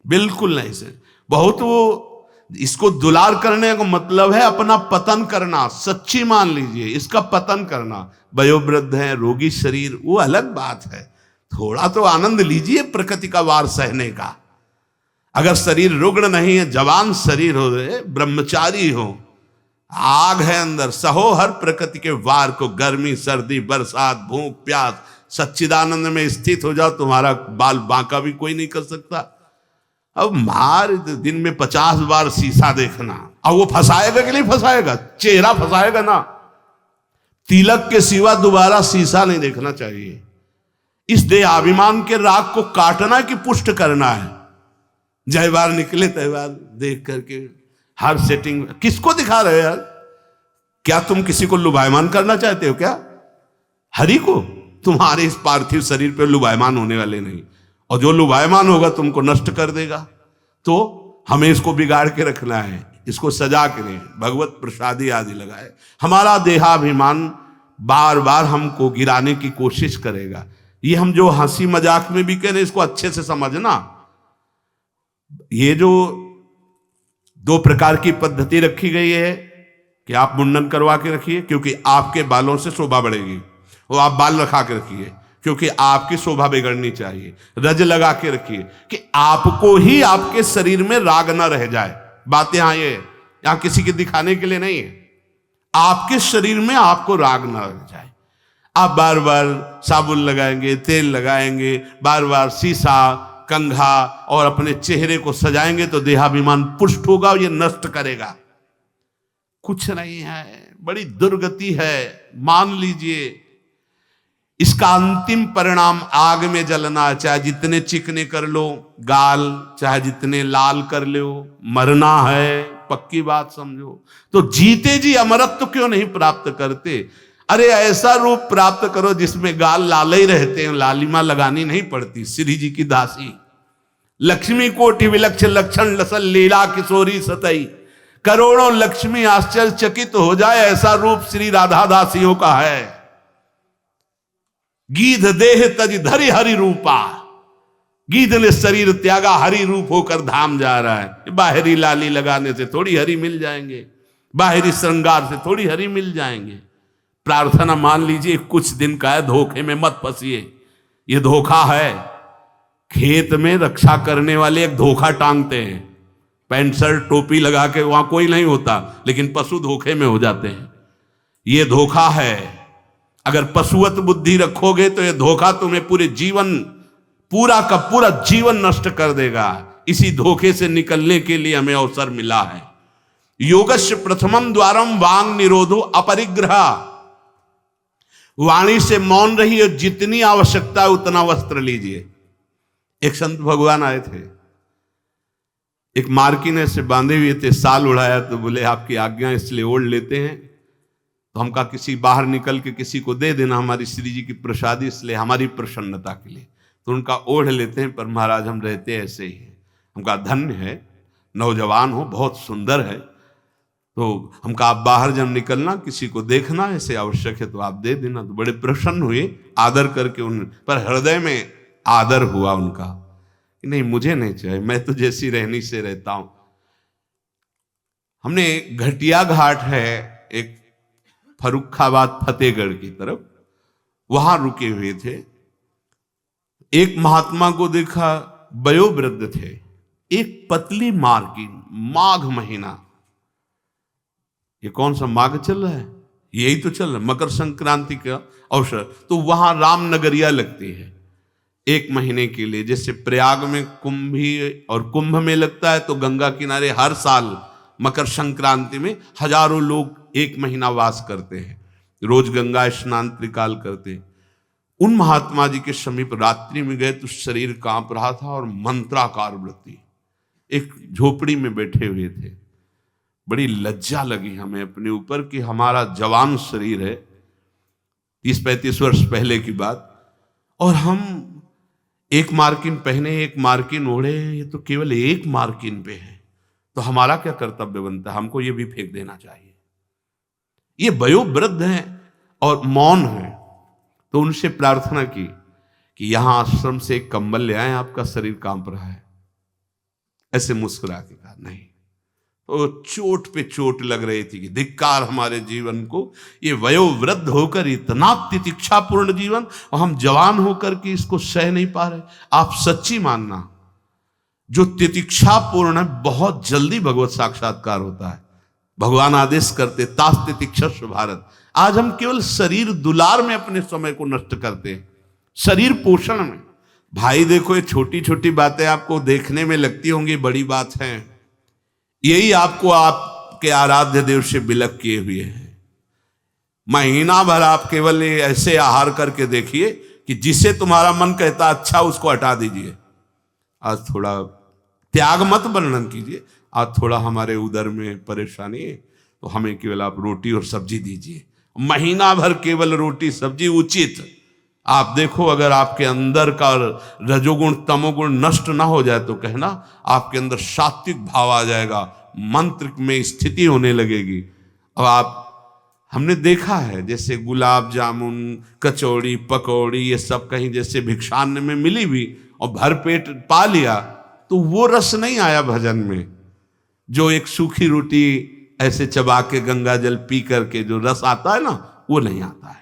बिल्कुल नहीं से बहुत। वो इसको दुलार करने का मतलब है अपना पतन करना, सच्ची मान लीजिए, इसका पतन करना। वयोवृद्ध है, रोगी शरीर, वो अलग बात है, थोड़ा तो आनंद लीजिए प्रकृति का वार सहने का। अगर शरीर रुग्ण नहीं है, जवान शरीर हो, ब्रह्मचारी हो, आग है अंदर, सहो हर प्रकृति के वार को, गर्मी सर्दी बरसात भूख प्यास, सच्चिदानंद में स्थित हो जाओ, तुम्हारा बाल बांका भी कोई नहीं कर सकता। अब मार दिन में 50 बार शीशा देखना, अब वो फंसाएगा कि नहीं फंसाएगा? चेहरा फंसाएगा ना। तिलक के सिवा दोबारा शीशा नहीं देखना चाहिए। इस देहाभिमान के राग को काटना कि पुष्ट करना है? जय बार निकले तय बार देख करके हर सेटिंग किसको दिखा रहे हो यार? क्या तुम किसी को लुभायमान करना चाहते हो क्या? हरि को? तुम्हारे इस पार्थिव शरीर पे लुभायमान होने वाले नहीं, और जो लुभायमान होगा तुमको नष्ट कर देगा। तो हमें इसको बिगाड़ के रखना है, इसको सजा के नहीं, भगवत प्रसादी आदि लगाए। हमारा देहाभिमान बार बार हमको गिराने की कोशिश करेगा। ये हम जो हंसी मजाक में भी कह रहे, इसको अच्छे से समझना। ये जो 2 प्रकार की पद्धति रखी गई है कि आप मुंडन करवा के रखिए क्योंकि आपके बालों से शोभा बढ़ेगी, और आप बाल रखा के रखिए क्योंकि आपकी शोभा बिगड़नी चाहिए। रज लगा के रखिए कि आपको ही आपके शरीर में राग ना रह जाए। बात यहां किसी के दिखाने के लिए नहीं है, आपके शरीर में आपको राग ना रह जाए। आप बार बार साबुन लगाएंगे, तेल लगाएंगे, बार बार शीशा कंघा और अपने चेहरे को सजाएंगे तो देहाभिमान पुष्ट होगा, ये नष्ट करेगा। कुछ नहीं है, बड़ी दुर्गति है, मान लीजिए। इसका अंतिम परिणाम आग में जलना, चाहे जितने चिकने कर लो गाल, चाहे जितने लाल कर लो, मरना है, पक्की बात समझो। तो जीते जी अमरत्व क्यों नहीं प्राप्त करते? अरे ऐसा रूप प्राप्त करो जिसमें गाल लाल ही रहते हैं, लालिमा लगानी नहीं पड़ती। श्री जी की दासी लक्ष्मी कोटि विलक्षण लक्षण लसल लीला किशोरी सतई, करोड़ों लक्ष्मी आश्चर्यचकित हो जाए, ऐसा रूप श्री राधा दासियों का है। गीध देह तज धरि हरि रूपा, गीध ने शरीर त्यागा, हरि रूप होकर धाम जा रहा है। बाहरी लाली लगाने से थोड़ी हरि मिल जाएंगे, बाहरी श्रृंगार से थोड़ी हरि मिल जाएंगे। प्रार्थना मान लीजिए कुछ दिन का है, धोखे में मत फंसिए। ये धोखा है। खेत में रक्षा करने वाले एक धोखा टांगते हैं, पैंट शर्ट टोपी लगा के, वहां कोई नहीं होता, लेकिन पशु धोखे में हो जाते हैं। ये धोखा है। अगर पशुवत बुद्धि रखोगे तो ये धोखा तुम्हें पूरे जीवन, पूरा का पूरा जीवन नष्ट कर देगा। इसी धोखे से निकलने के लिए हमें अवसर मिला है। योगस्य प्रथमम द्वारम वांग निरोधो अपरिग्रह, वाणी से मौन रहिए, जितनी आवश्यकता है उतना वस्त्र लीजिए। एक संत भगवान आए थे, एक मार्किन ऐसे बांधे हुए थे, साल उड़ाया, तो बोले आपकी आज्ञा इसलिए ओढ़ लेते हैं। तो हम कहा किसी बाहर निकल के किसी को दे देना, हमारी श्री जी की प्रसादी, इसलिए हमारी प्रसन्नता के लिए। तो उनका ओढ़ लेते हैं, पर महाराज हम रहते ऐसे ही हैं। हम कहा धन्य है, नौजवान हो, बहुत सुंदर है। तो हम कहा आप बाहर जब निकलना किसी को देखना ऐसे आवश्यक है तो आप दे देना। तो बड़े प्रसन्न हुए, आदर करके उन पर हृदय में आदर हुआ उनका, नहीं मुझे नहीं चाहिए, मैं तो जैसी रहनी से रहता हूं। हमने घटिया घाट है एक फर्रुखाबाद फतेहगढ़ की तरफ, वहां रुके हुए थे। एक महात्मा को देखा, वयोवृद्ध थे, एक पतली मार्किन, माघ महीना, ये कौन सा माघ चल रहा है, यही तो चल रहा है, मकर संक्रांति का अवसर। तो वहां रामनगरिया लगती है, 1 महीने के लिए। जैसे प्रयाग में कुंभ भी और कुंभ में लगता है, तो गंगा किनारे हर साल मकर संक्रांति में हजारों लोग 1 महीना वास करते हैं, रोज गंगा स्नान त्रिकाल करते हैं। उन महात्मा जी के समीप रात्रि में गए तो शरीर कांप रहा था और मंत्राकार वृत्ति, एक झोपड़ी में बैठे हुए थे। बड़ी लज्जा लगी हमें अपने ऊपर कि हमारा जवान शरीर है, 30-35 वर्ष पहले की बात, और हम 1 मार्किन पहने, 1 मार्किन ओढ़े, ये तो केवल 1 मार्किन पे है, तो हमारा क्या कर्तव्य बनता है? हमको ये भी फेंक देना चाहिए। ये वयोवृद्ध हैं और मौन है, तो उनसे प्रार्थना की कि यहां आश्रम से एक कंबल ले आए, आपका शरीर कांप रहा है। ऐसे मुस्कुरा के कहा नहीं। तो चोट पे चोट लग रही थी कि धिक्कार हमारे जीवन को, ये वयोवृद्ध होकर इतना तितिक्षापूर्ण जीवन, और हम जवान होकर के इसको सह नहीं पा रहे। आप सच्ची मानना, जो तितिक्षापूर्ण है बहुत जल्दी भगवत साक्षात्कार होता है। भगवान आदेश करते तास तितिक्षस्व भारत। आज हम केवल शरीर दुलार में अपने समय को नष्ट करते हैं, शरीर पोषण में। भाई देखो, ये छोटी छोटी बातें आपको देखने में लगती होंगी बड़ी बात है, यही आपको आपके आराध्य देव से विलक किए हुए हैं। महीना भर आप केवल ऐसे आहार करके देखिए कि जिसे तुम्हारा मन कहता अच्छा उसको हटा दीजिए। आज थोड़ा त्याग मत वर्णन कीजिए, आज थोड़ा हमारे उदर में परेशानी है तो हमें केवल आप रोटी और सब्जी दीजिए। महीना भर केवल रोटी सब्जी उचित। आप देखो, अगर आपके अंदर का रजोगुण तमोगुण नष्ट ना हो जाए तो कहना आपके अंदर सात्विक भाव आ जाएगा, मंत्र में स्थिति होने लगेगी। अब आप, हमने देखा है जैसे गुलाब जामुन, कचौड़ी, पकौड़ी, ये सब कहीं जैसे भिक्षान्न में मिली भी और भर पेट पा लिया, तो वो रस नहीं आया भजन में। जो एक सूखी रोटी ऐसे चबा के गंगा जल पी करके जो रस आता है ना, वो नहीं आता है।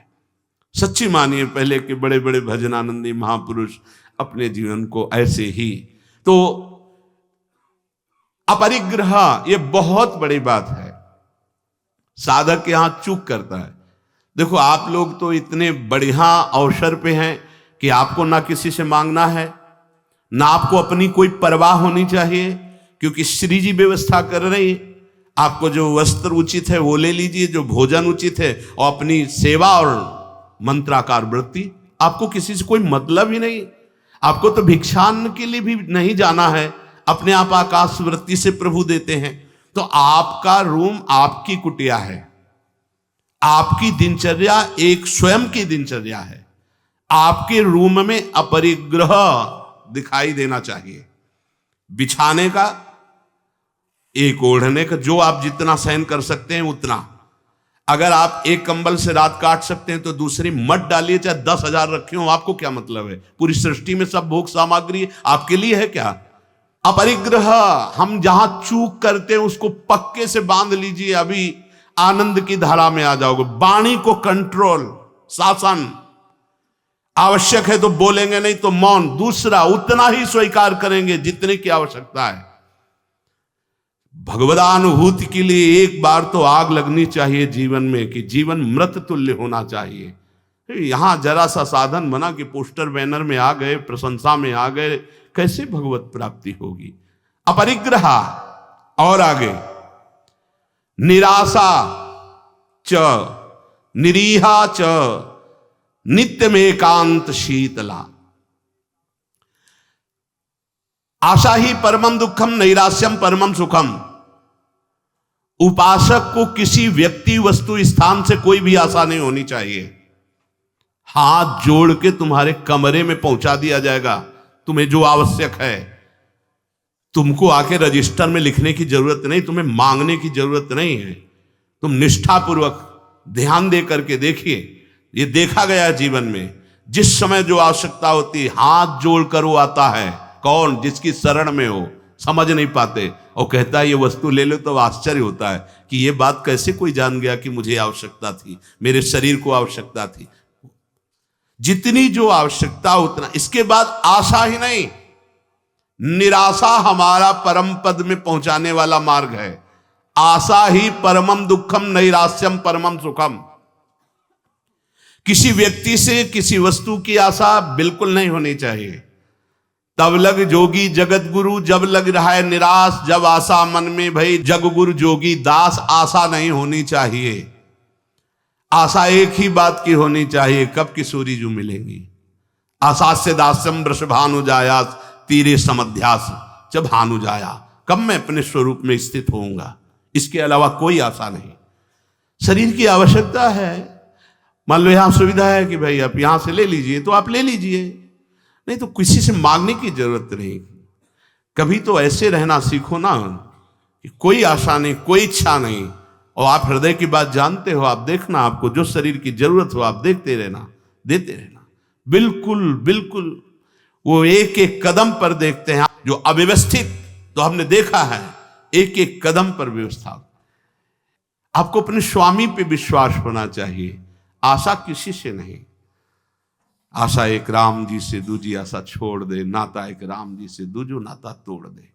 सच्ची मानिए, पहले के बड़े बड़े भजनानंदी महापुरुष अपने जीवन को ऐसे ही। तो अपरिग्रह ये बहुत बड़ी बात है, साधक यहां चूक करता है। देखो, आप लोग तो इतने बढ़िया अवसर पे हैं कि आपको ना किसी से मांगना है, ना आपको अपनी कोई परवाह होनी चाहिए, क्योंकि श्री जी व्यवस्था कर रही है। आपको जो वस्त्र उचित है वो ले लीजिए, जो भोजन उचित है, और अपनी सेवा और मंत्राकार वृत्ति। आपको किसी से कोई मतलब ही नहीं। आपको तो भिक्षान्न के लिए भी नहीं जाना है, अपने आप आकाश वृत्ति से प्रभु देते हैं। तो आपका रूम आपकी कुटिया है, आपकी दिनचर्या एक स्वयं की दिनचर्या है। आपके रूम में अपरिग्रह दिखाई देना चाहिए। बिछाने का, एक ओढ़ने का, जो आप जितना सहन कर सकते हैं उतना। अगर आप एक कंबल से रात काट सकते हैं तो दूसरी मत डालिए, चाहे 10,000 रखे हो, आपको क्या मतलब है? पूरी सृष्टि में सब भोग सामग्री आपके लिए है क्या? अपरिग्रह, हम जहां चूक करते हैं उसको पक्के से बांध लीजिए, अभी आनंद की धारा में आ जाओगे। वाणी को कंट्रोल, शासन। आवश्यक है तो बोलेंगे, नहीं तो मौन। दूसरा, उतना ही स्वीकार करेंगे जितने की आवश्यकता है। भगवदानुभूति के लिए एक बार तो आग लगनी चाहिए जीवन में, कि जीवन मृत तुल्य होना चाहिए। यहां जरा सा साधन बना कि पोस्टर बैनर में आ गए, प्रशंसा में आ गए, कैसे भगवत प्राप्ति होगी? अपरिग्रह। और आगे, निराशा च निरीहा च नित्यमेकांत शीतला। आशा ही परमम दुखम, नैराश्यम परमम सुखम। उपासक को किसी व्यक्ति, वस्तु, स्थान से कोई भी आशा नहीं होनी चाहिए। हाथ जोड़ के तुम्हारे कमरे में पहुंचा दिया जाएगा तुम्हें जो आवश्यक है। तुमको आके रजिस्टर में लिखने की जरूरत नहीं, तुम्हें मांगने की जरूरत नहीं है। तुम निष्ठापूर्वक ध्यान दे करके देखिए, ये देखा गया जीवन में, जिस समय जो आवश्यकता होती है हाथ जोड़कर वो आता है। कौन? जिसकी शरण में हो। समझ नहीं पाते और कहता है ये वस्तु ले लो, तो आश्चर्य होता है कि ये बात कैसे कोई जान गया कि मुझे आवश्यकता थी, मेरे शरीर को आवश्यकता थी। जितनी जो आवश्यकता उतना। इसके बाद आशा ही नहीं, निराशा हमारा परम पद में पहुंचाने वाला मार्ग है। आशा ही परमम दुखम, नैराश्यम परमम सुखम। किसी व्यक्ति से किसी वस्तु की आशा बिल्कुल नहीं होनी चाहिए। तब लग जोगी जगत गुरु, जब लग रहा है निराश, जब आशा मन में भई जग गुरु जोगी दास। आशा नहीं होनी चाहिए। आशा एक ही बात की होनी चाहिए, कब किशोरी जो मिलेंगी। आशा से दास्यम वृषभानु जाया तीरे समध्यास, जब भानु जाया, कब मैं अपने स्वरूप में स्थित होऊंगा। इसके अलावा कोई आशा नहीं। शरीर की आवश्यकता है। मान लो यहां सुविधा है कि भाई आप यहां से ले लीजिए, तो आप ले लीजिए, नहीं तो किसी से मांगने की जरूरत नहीं। कभी तो ऐसे रहना सीखो ना कि कोई आशा नहीं, कोई इच्छा नहीं, और आप हृदय की बात जानते हो। आप देखना, आपको जो शरीर की जरूरत हो आप देखते रहना, देते रहना। बिल्कुल बिल्कुल वो एक एक कदम पर देखते हैं। जो अव्यवस्थित तो हमने देखा है, एक एक कदम पर व्यवस्था। आपको अपने स्वामी पे विश्वास होना चाहिए, आशा किसी से नहीं। आशा एक राम जी से दूजी आशा छोड़ दे, नाता एक राम जी से दूजो नाता तोड़ दे।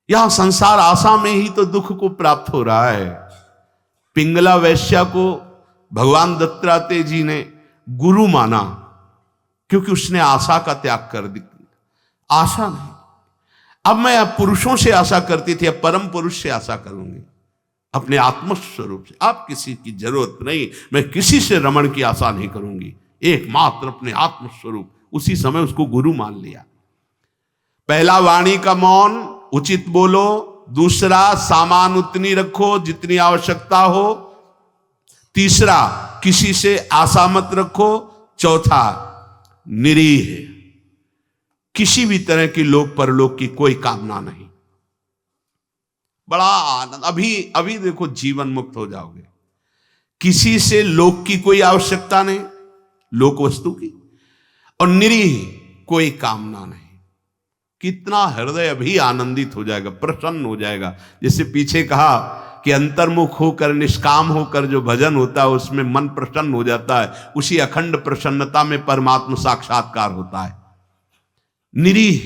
यह संसार आशा में ही तो दुख को प्राप्त हो रहा है। पिंगला वैश्या को भगवान दत्तात्रेय जी ने गुरु माना क्योंकि उसने आशा का त्याग कर दी। आशा नहीं। अब मैं पुरुषों से आशा करती थी, अब परम पुरुष से आशा करूंगी, अपने आत्मस्वरूप से। आप किसी की जरूरत नहीं, मैं किसी से रमण की आशा नहीं करूंगी, एकमात्र अपने आत्मस्वरूप। उसी समय उसको गुरु मान लिया। पहला वाणी का मौन, उचित बोलो। दूसरा सामान उतनी रखो जितनी आवश्यकता हो। तीसरा किसी से आशा मत रखो। चौथा निरीह, किसी भी तरह की लोक परलोक की कोई कामना नहीं। बड़ा आनंद। अभी देखो जीवन मुक्त हो जाओगे। किसी से लोक की कोई आवश्यकता नहीं, लोक वस्तु की, और निरीह कोई कामना नहीं। कितना हृदय अभी आनंदित हो जाएगा, प्रसन्न हो जाएगा। जैसे पीछे कहा कि अंतर्मुख होकर निष्काम होकर जो भजन होता है उसमें मन प्रसन्न हो जाता है। उसी अखंड प्रसन्नता में परमात्मा साक्षात्कार होता है। निरीह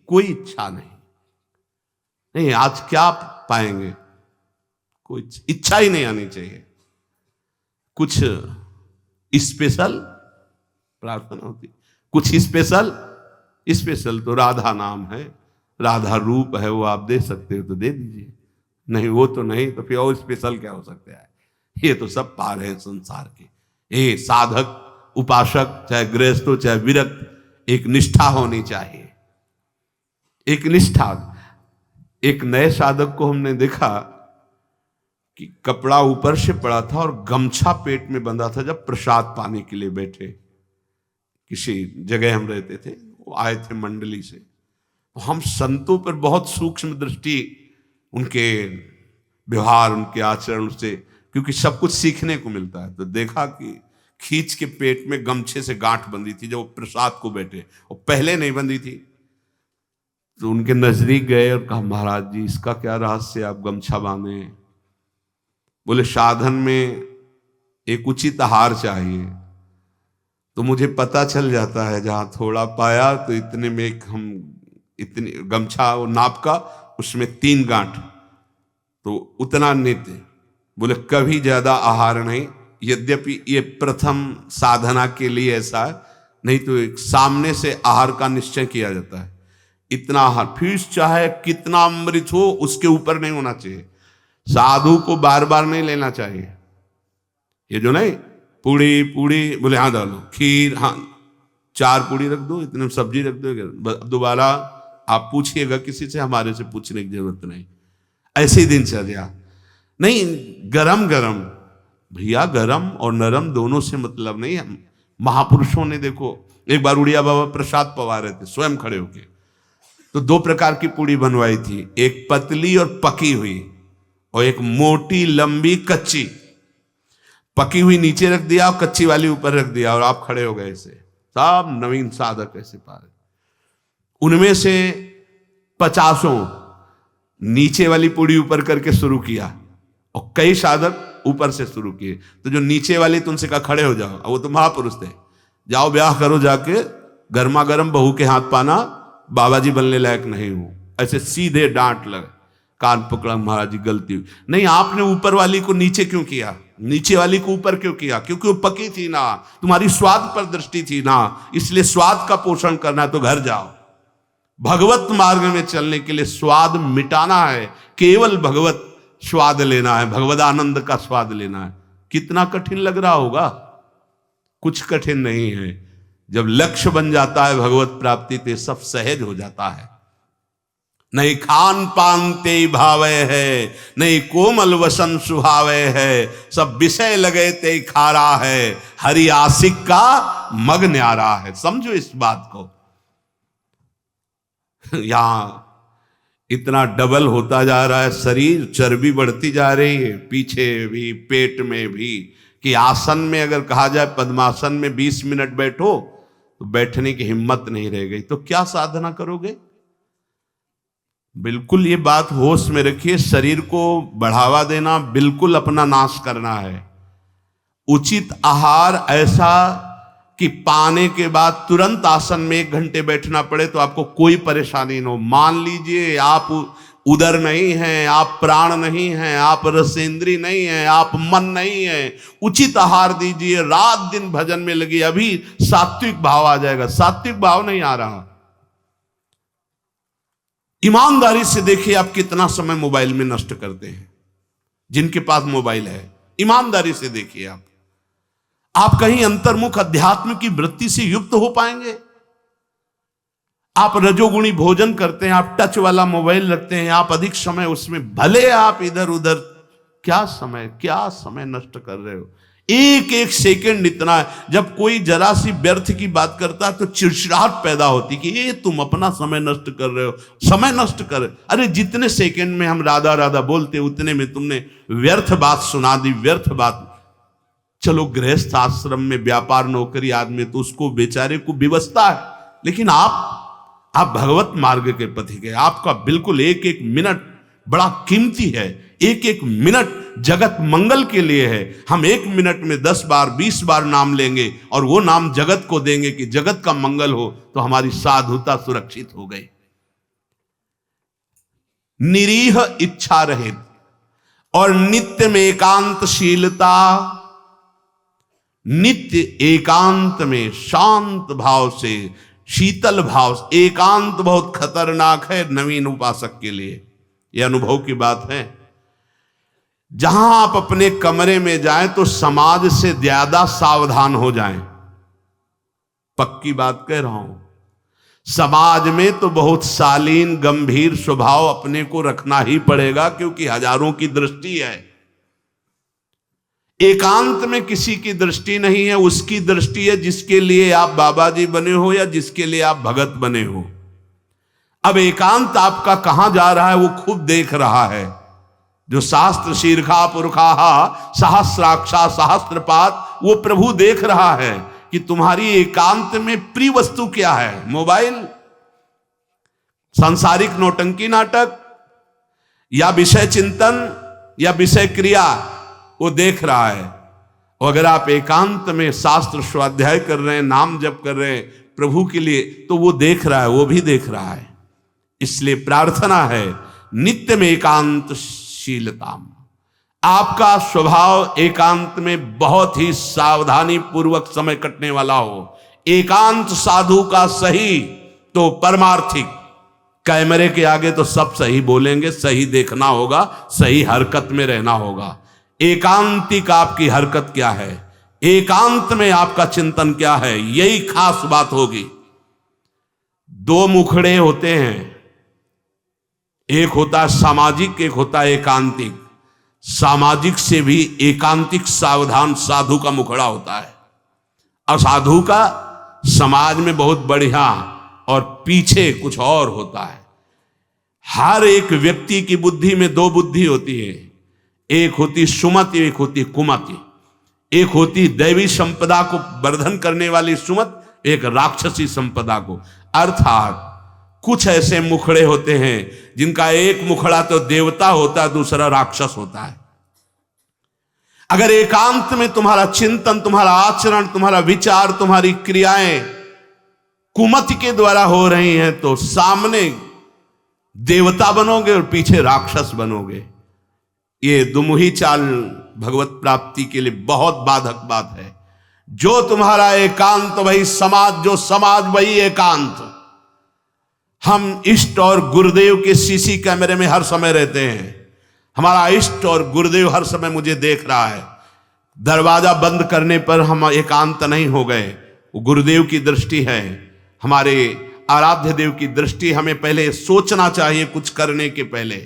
कोई इच्छा नहीं। आज क्या पाएंगे, कोई इच्छा ही नहीं आनी चाहिए। कुछ स्पेशल प्रार्थना होती, कुछ स्पेशल तो राधा नाम है, राधा रूप है, वो आप दे सकते हो तो दे दीजिए। नहीं वो तो नहीं, तो फिर और स्पेशल क्या हो सकता है। ये तो सब पार है संसार के। ये साधक उपासक चाहे गृहस्थ हो चाहे विरक्त, एक निष्ठा होनी चाहिए, एक निष्ठा। एक नए साधक को हमने देखा कि कपड़ा ऊपर से पड़ा था और गमछा पेट में बंधा था। जब प्रसाद पाने के लिए बैठे, किसी जगह हम रहते थे, वो आए थे मंडली से, तो हम संतों पर बहुत सूक्ष्म दृष्टि, उनके व्यवहार उनके आचरण से, क्योंकि सब कुछ सीखने को मिलता है। तो देखा कि खींच के पेट में गमछे से गांठ बंधी थी जब वो प्रसाद को बैठे, और पहले नहीं बंधी थी। तो उनके नजदीक गए और कहा, महाराज जी इसका क्या रहस्य, आप गमछा बांधे। बोले साधन में एक उचित आहार चाहिए। तो मुझे पता चल जाता है जहां थोड़ा पाया तो इतने में हम इतनी गमछा और नाप का, उसमें 3 गांठ, तो उतना नित्य। बोले कभी ज्यादा आहार नहीं। यद्यपि ये प्रथम साधना के लिए ऐसा है, नहीं तो एक सामने से आहार का निश्चय किया जाता है। इतना आहार, फिर चाहे कितना अमृत हो उसके ऊपर नहीं होना चाहिए। साधु को बार बार नहीं लेना चाहिए। ये जो नहीं पूड़ी बोले हाँ डालो, खीर हाँ 4 पूड़ी रख दो, इतने सब्जी रख दो, दोबारा आप पूछिएगा किसी से, हमारे से पूछने की जरूरत नहीं। ऐसे ही दिनचर्या नहीं। गरम गरम भैया, गरम और नरम दोनों से मतलब नहीं। महापुरुषों ने देखो, एक बार उड़िया बाबा प्रसाद पवा रहे थे स्वयं खड़े होके, तो 2 प्रकार की पूड़ी बनवाई थी, एक पतली और पकी हुई, और एक मोटी लंबी कच्ची। पकी हुई नीचे रख दिया और कच्ची वाली ऊपर रख दिया, और आप खड़े हो गए। ऐसे सब नवीन साधक ऐसे पारे, उनमें से 50 नीचे वाली पूड़ी ऊपर करके शुरू किया, और कई साधक ऊपर से शुरू किए। तो जो नीचे वाले तो उनसे कहा खड़े हो जाओ, वो तो महापुरुष थे, जाओ ब्याह करो जाके, गर्मा गर्म बहू के हाथ पाना, बाबा जी बनने लायक नहीं हूं। ऐसे सीधे डांट लगे, कान पकड़ा, महाराज जी गलती हुई। नहीं, आपने ऊपर वाली को नीचे क्यों किया? नीचे वाली को ऊपर क्यों किया? क्योंकि वो पकी थी ना, तुम्हारी स्वाद पर दृष्टि थी ना, इसलिए स्वाद का पोषण करना है तो घर जाओ। भगवत मार्ग में चलने के लिए स्वाद मिटाना है, केवल भगवत स्वाद लेना है, भगवत आनंद का स्वाद लेना है। कितना कठिन लग रहा होगा? कुछ कठिन नहीं है। जब लक्ष्य बन जाता है भगवत प्राप्ति तो सब सहज हो जाता है। नहीं खान पान ते भावे है, नहीं कोमल वसन सुहावे है, सब विषय लगे ते खारा है, हरि आशिक का मग न्यारा है। समझो इस बात को। यहां इतना डबल होता जा रहा है शरीर, चर्बी बढ़ती जा रही है, पीछे भी पेट में भी, कि आसन में अगर कहा जाए पद्मासन में 20 मिनट बैठो तो बैठने की हिम्मत नहीं रह गई। तो क्या साधना करोगे? बिल्कुल ये बात होश में रखिए। शरीर को बढ़ावा देना बिल्कुल अपना नाश करना है। उचित आहार ऐसा कि पाने के बाद तुरंत आसन में 1 घंटे बैठना पड़े तो आपको कोई परेशानी न हो। मान लीजिए आप उदर नहीं हैं, आप प्राण नहीं हैं, आप रसेंद्री नहीं हैं, आप मन नहीं है, उचित आहार दीजिए, रात दिन भजन में लगी, अभी सात्विक भाव आ जाएगा। सात्विक भाव नहीं आ रहा। ईमानदारी से देखिए आप कितना समय मोबाइल में नष्ट करते हैं। जिनके पास मोबाइल है ईमानदारी से देखिए आप कहीं अंतर्मुख अध्यात्म की वृत्ति से युक्त हो पाएंगे? आप रजोगुणी भोजन करते हैं, आप टच वाला मोबाइल रखते हैं, आप अधिक समय उसमें, भले आप इधर उधर, क्या समय नष्ट कर रहे हो। एक एक सेकंड इतना है। जब कोई जरा सी व्यर्थ की बात करता है तो चिड़चिड़ाहट पैदा होती कि ये तुम अपना समय नष्ट कर रहे हो, समय नष्ट कर। अरे जितने सेकंड में हम राधा राधा बोलते उतने में तुमने व्यर्थ बात सुना दी, व्यर्थ बात। चलो गृहस्थ आश्रम में व्यापार नौकरी आदमी तो उसको बेचारे को व्यवस्था है, लेकिन आप भगवत मार्ग के पथिक गए। आपका बिल्कुल एक एक मिनट बड़ा कीमती है। एक एक मिनट जगत मंगल के लिए है। हम 1 मिनट में 10 बार 20 बार नाम लेंगे और वो नाम जगत को देंगे कि जगत का मंगल हो, तो हमारी साधुता सुरक्षित हो गई। निरीह इच्छा रहित और नित्य में एकांतशीलता, नित्य एकांत में शांत भाव से, शीतल भाव से। एकांत बहुत खतरनाक है नवीन उपासक के लिए, यह अनुभव की बात है। जहां आप अपने कमरे में जाएं तो समाज से ज्यादा सावधान हो जाएं। पक्की बात कह रहा हूं। समाज में तो बहुत शालीन गंभीर स्वभाव अपने को रखना ही पड़ेगा, क्योंकि हजारों की दृष्टि है। एकांत में किसी की दृष्टि नहीं है, उसकी दृष्टि है जिसके लिए आप बाबा जी बने हो या जिसके लिए आप भगत बने हो। अब एकांत आपका कहां जा रहा है वो खुद देख रहा है। जो शास्त्र शीर्षा पुरखा सहस्राक्षा सहस्त्रपात, वो प्रभु देख रहा है कि तुम्हारी एकांत में प्रिय वस्तु क्या है। मोबाइल, सांसारिक नौटंकी नाटक, या विषय चिंतन, या विषय क्रिया, वो देख रहा है। और अगर आप एकांत में शास्त्र स्वाध्याय कर रहे हैं, नाम जप कर रहे हैं प्रभु के लिए, तो वो देख रहा है, वो भी देख रहा है। इसलिए प्रार्थना है नित्य में एकांतशीलता। आपका स्वभाव एकांत में बहुत ही सावधानी पूर्वक समय कटने वाला हो। एकांत साधु का सही तो परमार्थिक। कैमरे के आगे तो सब सही बोलेंगे, सही देखना होगा, सही हरकत में रहना होगा। एकांतिक आपकी हरकत क्या है, एकांत में आपका चिंतन क्या है, यही खास बात होगी। 2 मुखड़े होते हैं, एक होता है सामाजिक, एक होता है एकांतिक। सामाजिक से भी एकांतिक सावधान साधु का मुखड़ा होता है। असाधु का समाज में बहुत बढ़िया और पीछे कुछ और होता है। हर एक व्यक्ति की बुद्धि में 2 बुद्धि होती है, एक होती सुमति, एक होती कुमति। एक होती दैवी संपदा को वर्धन करने वाली सुमत, एक राक्षसी संपदा को। अर्थात कुछ ऐसे मुखड़े होते हैं जिनका एक मुखड़ा तो देवता होता है, दूसरा राक्षस होता है। अगर एकांत में तुम्हारा चिंतन, तुम्हारा आचरण, तुम्हारा विचार, तुम्हारी क्रियाएं कुमति के द्वारा हो रही हैं, तो सामने देवता बनोगे और पीछे राक्षस बनोगे। ये दुमुही चाल भगवत प्राप्ति के लिए बहुत बाधक बात है। जो तुम्हारा एकांत वही समाज, जो समाज वही एकांत। हम इष्ट और गुरुदेव के सीसी कैमरे में हर समय रहते हैं। हमारा इष्ट और गुरुदेव हर समय मुझे देख रहा है। दरवाजा बंद करने पर हम एकांत नहीं हो गए, वो गुरुदेव की दृष्टि है, हमारे आराध्य देव की दृष्टि। हमें पहले सोचना चाहिए, कुछ करने के पहले,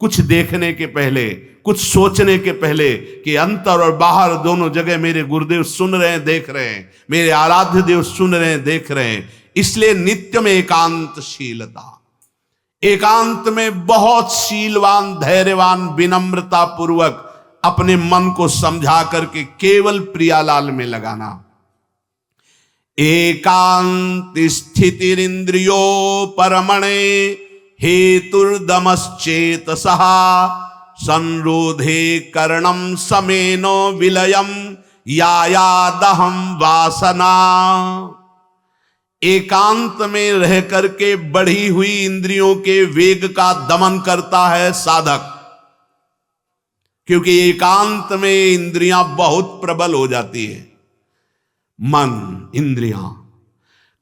कुछ देखने के पहले, कुछ सोचने के पहले, कि अंतर और बाहर दोनों जगह मेरे गुरुदेव सुन रहे हैं, देख रहे हैं, मेरे आराध्य देव सुन रहे हैं, देख रहे हैं। इसलिए नित्य में एकांतशीलता, एकांत में बहुत शीलवान, धैर्यवान, विनम्रता पूर्वक अपने मन को समझा करके केवल प्रियालाल में लगाना। एकांत स्थितिरिंद्रियो परमणे हेतुर्दमश्चेतसः संरोधे कर्णम समेनो विलयम यायादहम वासना। एकांत में रह करके बढ़ी हुई इंद्रियों के वेग का दमन करता है साधक, क्योंकि एकांत में इंद्रियां बहुत प्रबल हो जाती है। मन, इंद्रियां,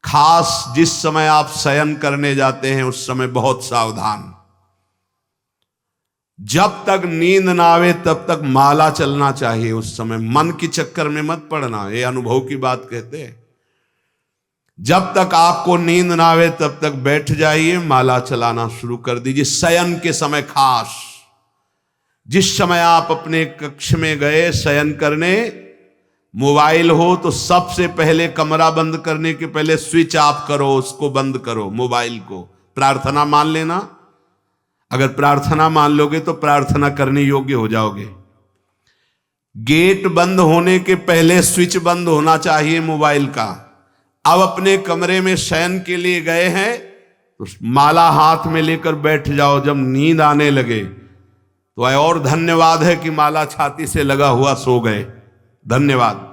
खास जिस समय आप शयन करने जाते हैं उस समय बहुत सावधान। जब तक नींद ना आवे तब तक माला चलना चाहिए। उस समय मन के चक्कर में मत पड़ना, ये अनुभव की बात कहते हैं। जब तक आपको नींद ना आवे तब तक बैठ जाइए, माला चलाना शुरू कर दीजिए। शयन के समय खास, जिस समय आप अपने कक्ष में गए शयन करने, मोबाइल हो तो सबसे पहले कमरा बंद करने के पहले स्विच ऑफ करो, उसको बंद करो मोबाइल को। प्रार्थना मान लेना, अगर प्रार्थना मान लोगे तो प्रार्थना करने योग्य हो जाओगे। गेट बंद होने के पहले स्विच बंद होना चाहिए मोबाइल का। अब अपने कमरे में शयन के लिए गए हैं तो माला हाथ में लेकर बैठ जाओ। जब नींद आने लगे तो और धन्यवाद है कि माला छाती से लगा हुआ सो गए, धन्यवाद।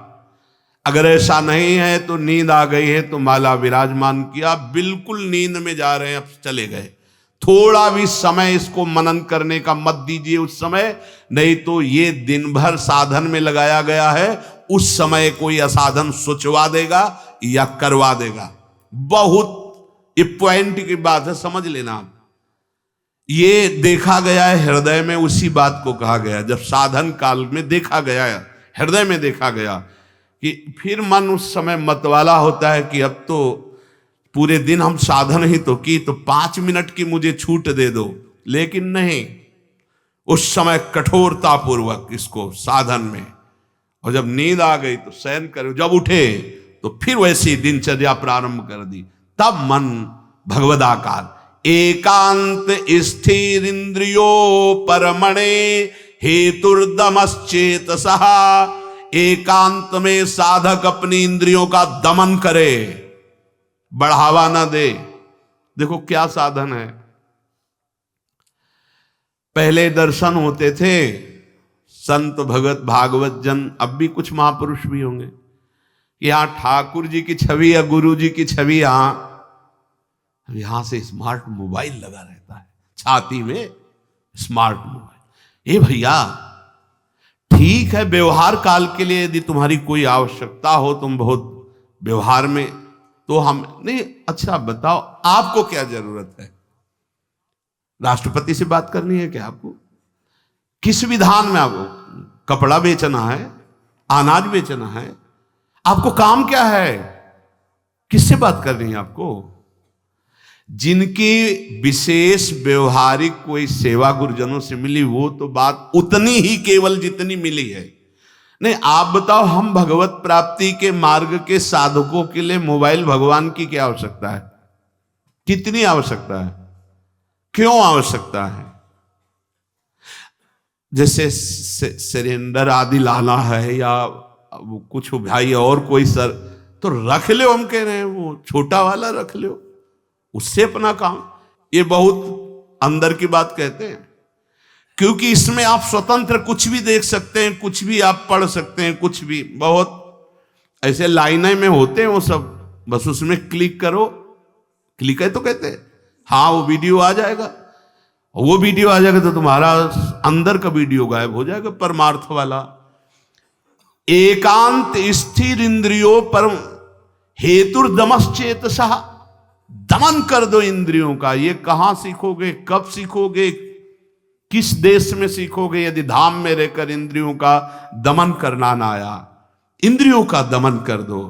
अगर ऐसा नहीं है तो नींद आ गई है तो माला विराजमान किया, बिल्कुल नींद में जा रहे हैं, अब चले गए। थोड़ा भी समय इसको मनन करने का मत दीजिए उस समय, नहीं तो ये दिन भर साधन में लगाया गया है, उस समय कोई असाधन सोचवा देगा या करवा देगा। बहुत ये पॉइंट की बात है, समझ लेना आप। ये देखा गया है हृदय में, उसी बात को कहा गया जब साधन काल में देखा गया है, हृदय में देखा गया कि फिर मन उस समय मतवाला होता है कि अब तो पूरे दिन हम साधन ही तो की, तो 5 मिनट की मुझे छूट दे दो। लेकिन नहीं, उस समय कठोरता पूर्वक इसको साधन में, और जब नींद आ गई तो शयन करो, जब उठे तो फिर वैसी दिनचर्या प्रारंभ कर दी। तब मन भगवदाकार। एकांत स्थिर इंद्रियो परमणे हेतुर्दमश्चेतसः। एकांत में साधक अपनी इंद्रियों का दमन करे, बढ़ावा ना दे। देखो क्या साधन है। पहले दर्शन होते थे संत भगत भागवत जन, अब भी कुछ महापुरुष भी होंगे, यहां ठाकुर जी की छवि या गुरु जी की छवि, यहां से स्मार्ट मोबाइल लगा रहता है छाती में, स्मार्ट मोबाइल। ये भैया ठीक है, व्यवहार काल के लिए यदि तुम्हारी कोई आवश्यकता हो, तुम बहुत व्यवहार में, तो हम नहीं। अच्छा बताओ आपको क्या जरूरत है? राष्ट्रपति से बात करनी है क्या आपको? किस विधान में आपको कपड़ा बेचना है, अनाज बेचना है? आपको काम क्या है? किससे बात करनी है आपको? जिनकी विशेष व्यवहारिक कोई सेवा गुरुजनों से मिली, वो तो बात उतनी ही केवल जितनी मिली है। नहीं, आप बताओ, हम भगवत प्राप्ति के मार्ग के साधकों के लिए मोबाइल भगवान की क्या आवश्यकता है? कितनी आवश्यकता है? क्यों आवश्यकता है? जैसे सिलेंडर आदि लाना है या कुछ भाई और कोई सर, तो रख लो, हम कह रहे हैं वो छोटा वाला रख लो, उससे अपना काम। ये बहुत अंदर की बात कहते हैं, क्योंकि इसमें आप स्वतंत्र कुछ भी देख सकते हैं, कुछ भी आप पढ़ सकते हैं, कुछ भी। बहुत ऐसे लाइनें में होते हैं वो सब, बस उसमें क्लिक करो, क्लिक है तो कहते हैं हाँ वो वीडियो आ जाएगा। वो वीडियो आ जाएगा तो तुम्हारा अंदर का वीडियो गायब हो जाएगा, परमार्थ वाला। एकांत स्थिर इंद्रियों पर हेतुर्दमश्चेतसा, दमन कर दो इंद्रियों का। ये कहां सीखोगे, कब सीखोगे, किस देश में सीखोगे, यदि धाम में रहकर इंद्रियों का दमन करना ना आया। इंद्रियों का दमन कर दो।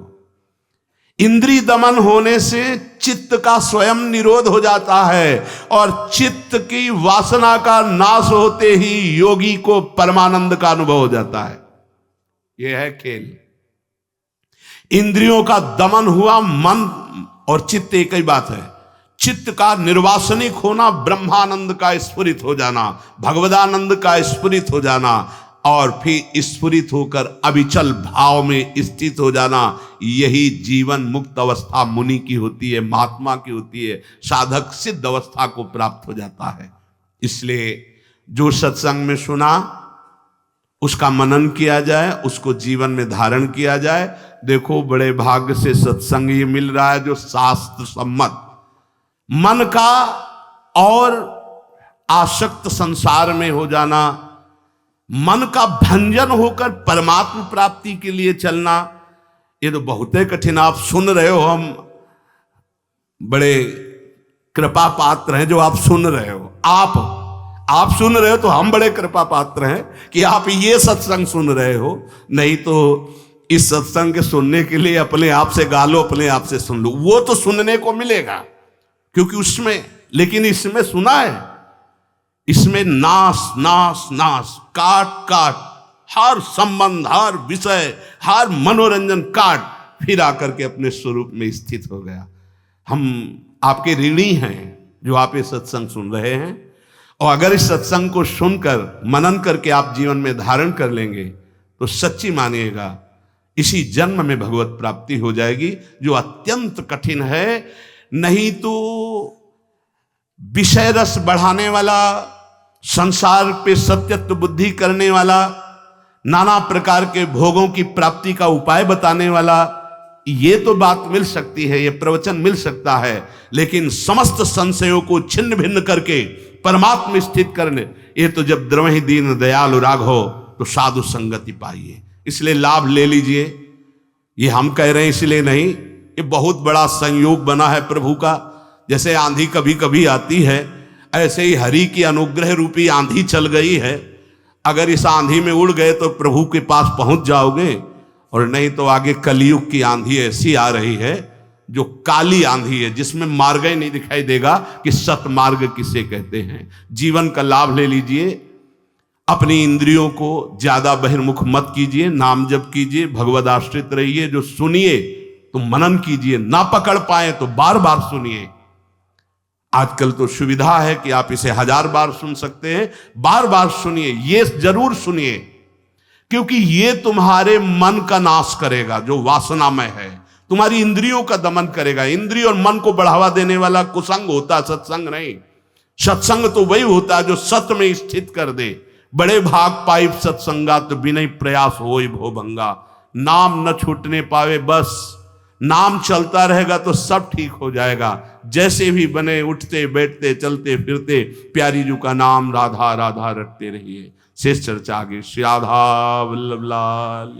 इंद्रिय दमन होने से चित्त का स्वयं निरोध हो जाता है और चित्त की वासना का नाश होते ही योगी को परमानंद का अनुभव हो जाता है। यह है खेल। इंद्रियों का दमन हुआ, मन और चित्त एक ही बात है। चित्त का निर्वासनिक होना, ब्रह्मानंद का स्फुरित हो जाना, भगवदानंद का स्फुरित हो जाना और फिर स्फुरित होकर अविचल भाव में स्थित हो जाना। यही जीवन मुक्त अवस्था मुनि की होती है, महात्मा की होती है, साधक सिद्ध अवस्था को प्राप्त हो जाता है। इसलिए जो सत्संग में सुना उसका मनन किया जाए, उसको जीवन में धारण किया जाए। देखो बड़े भाग्य से सत्संग ये मिल रहा है जो शास्त्र सम्मत, मन का और आसक्त संसार में हो जाना, मन का भंजन होकर परमात्मा प्राप्ति के लिए चलना, ये तो बहुत ही कठिन। आप सुन रहे हो, हम बड़े कृपा पात्र हैं जो आप सुन रहे हो। आप सुन रहे हो तो हम बड़े कृपा पात्र हैं कि आप ये सत्संग सुन रहे हो। नहीं तो इस सत्संग के सुनने के लिए अपने आप से गा लो, अपने आप से सुन लो, वो तो सुनने को मिलेगा क्योंकि उसमें, लेकिन इसमें सुना है, इसमें नाश नाश नाश, काट काट, हर संबंध, हर विषय, हर मनोरंजन काट, फिर आकर के अपने स्वरूप में स्थित हो गया। हम आपके ऋणी हैं जो आप ये सत्संग सुन रहे हैं, और अगर इस सत्संग को सुनकर मनन करके आप जीवन में धारण कर लेंगे तो सच्ची मानिएगा इसी जन्म में भगवत प्राप्ति हो जाएगी, जो अत्यंत कठिन है। नहीं तो विषय रस बढ़ाने वाला, संसार पे सत्यत्व बुद्धि करने वाला, नाना प्रकार के भोगों की प्राप्ति का उपाय बताने वाला, ये तो बात मिल सकती है, ये प्रवचन मिल सकता है, लेकिन समस्त संशयों को छिन्न भिन्न करके परमात्मा स्थित करने, ये तो जब द्रवहि दीन दयालु राघव तो साधु संगति पाइए। इसलिए लाभ ले लीजिए। ये हम कह रहे हैं इसलिए नहीं, ये बहुत बड़ा संयोग बना है प्रभु का। जैसे आंधी कभी कभी आती है, ऐसे ही हरि की अनुग्रह रूपी आंधी चल गई है। अगर इस आंधी में उड़ गए तो प्रभु के पास पहुंच जाओगे, और नहीं तो आगे कलयुग की आंधी ऐसी आ रही है जो काली आंधी है, जिसमें मार्ग ही नहीं दिखाई देगा कि सतमार्ग किसे कहते हैं। जीवन का लाभ ले लीजिए। अपनी इंद्रियों को ज्यादा बहिर्मुख मत कीजिए, नाम जप कीजिए, भगवद आश्रित रहिए। जो सुनिए तो मनन कीजिए, ना पकड़ पाए तो बार बार सुनिए। आजकल तो सुविधा है कि आप इसे 1000 बार सुन सकते हैं। बार बार सुनिए, ये जरूर सुनिए, क्योंकि ये तुम्हारे मन का नाश करेगा जो वासनामय है, तुम्हारी इंद्रियों का दमन करेगा। इंद्रिय और मन को बढ़ावा देने वाला कुसंग होता, सत्संग नहीं। सत्संग तो वही होता है जो सत्य में स्थित कर दे। बड़े भाग पाई सत्संगा तो बिना प्रयास होई भो भंगा। नाम न छूटने पावे, बस नाम चलता रहेगा तो सब ठीक हो जाएगा। जैसे भी बने, उठते बैठते चलते फिरते प्यारी जी का नाम राधा राधा रटते रहिए। शेष चर्चा आगे। श्री राधा वल्लभ लाल।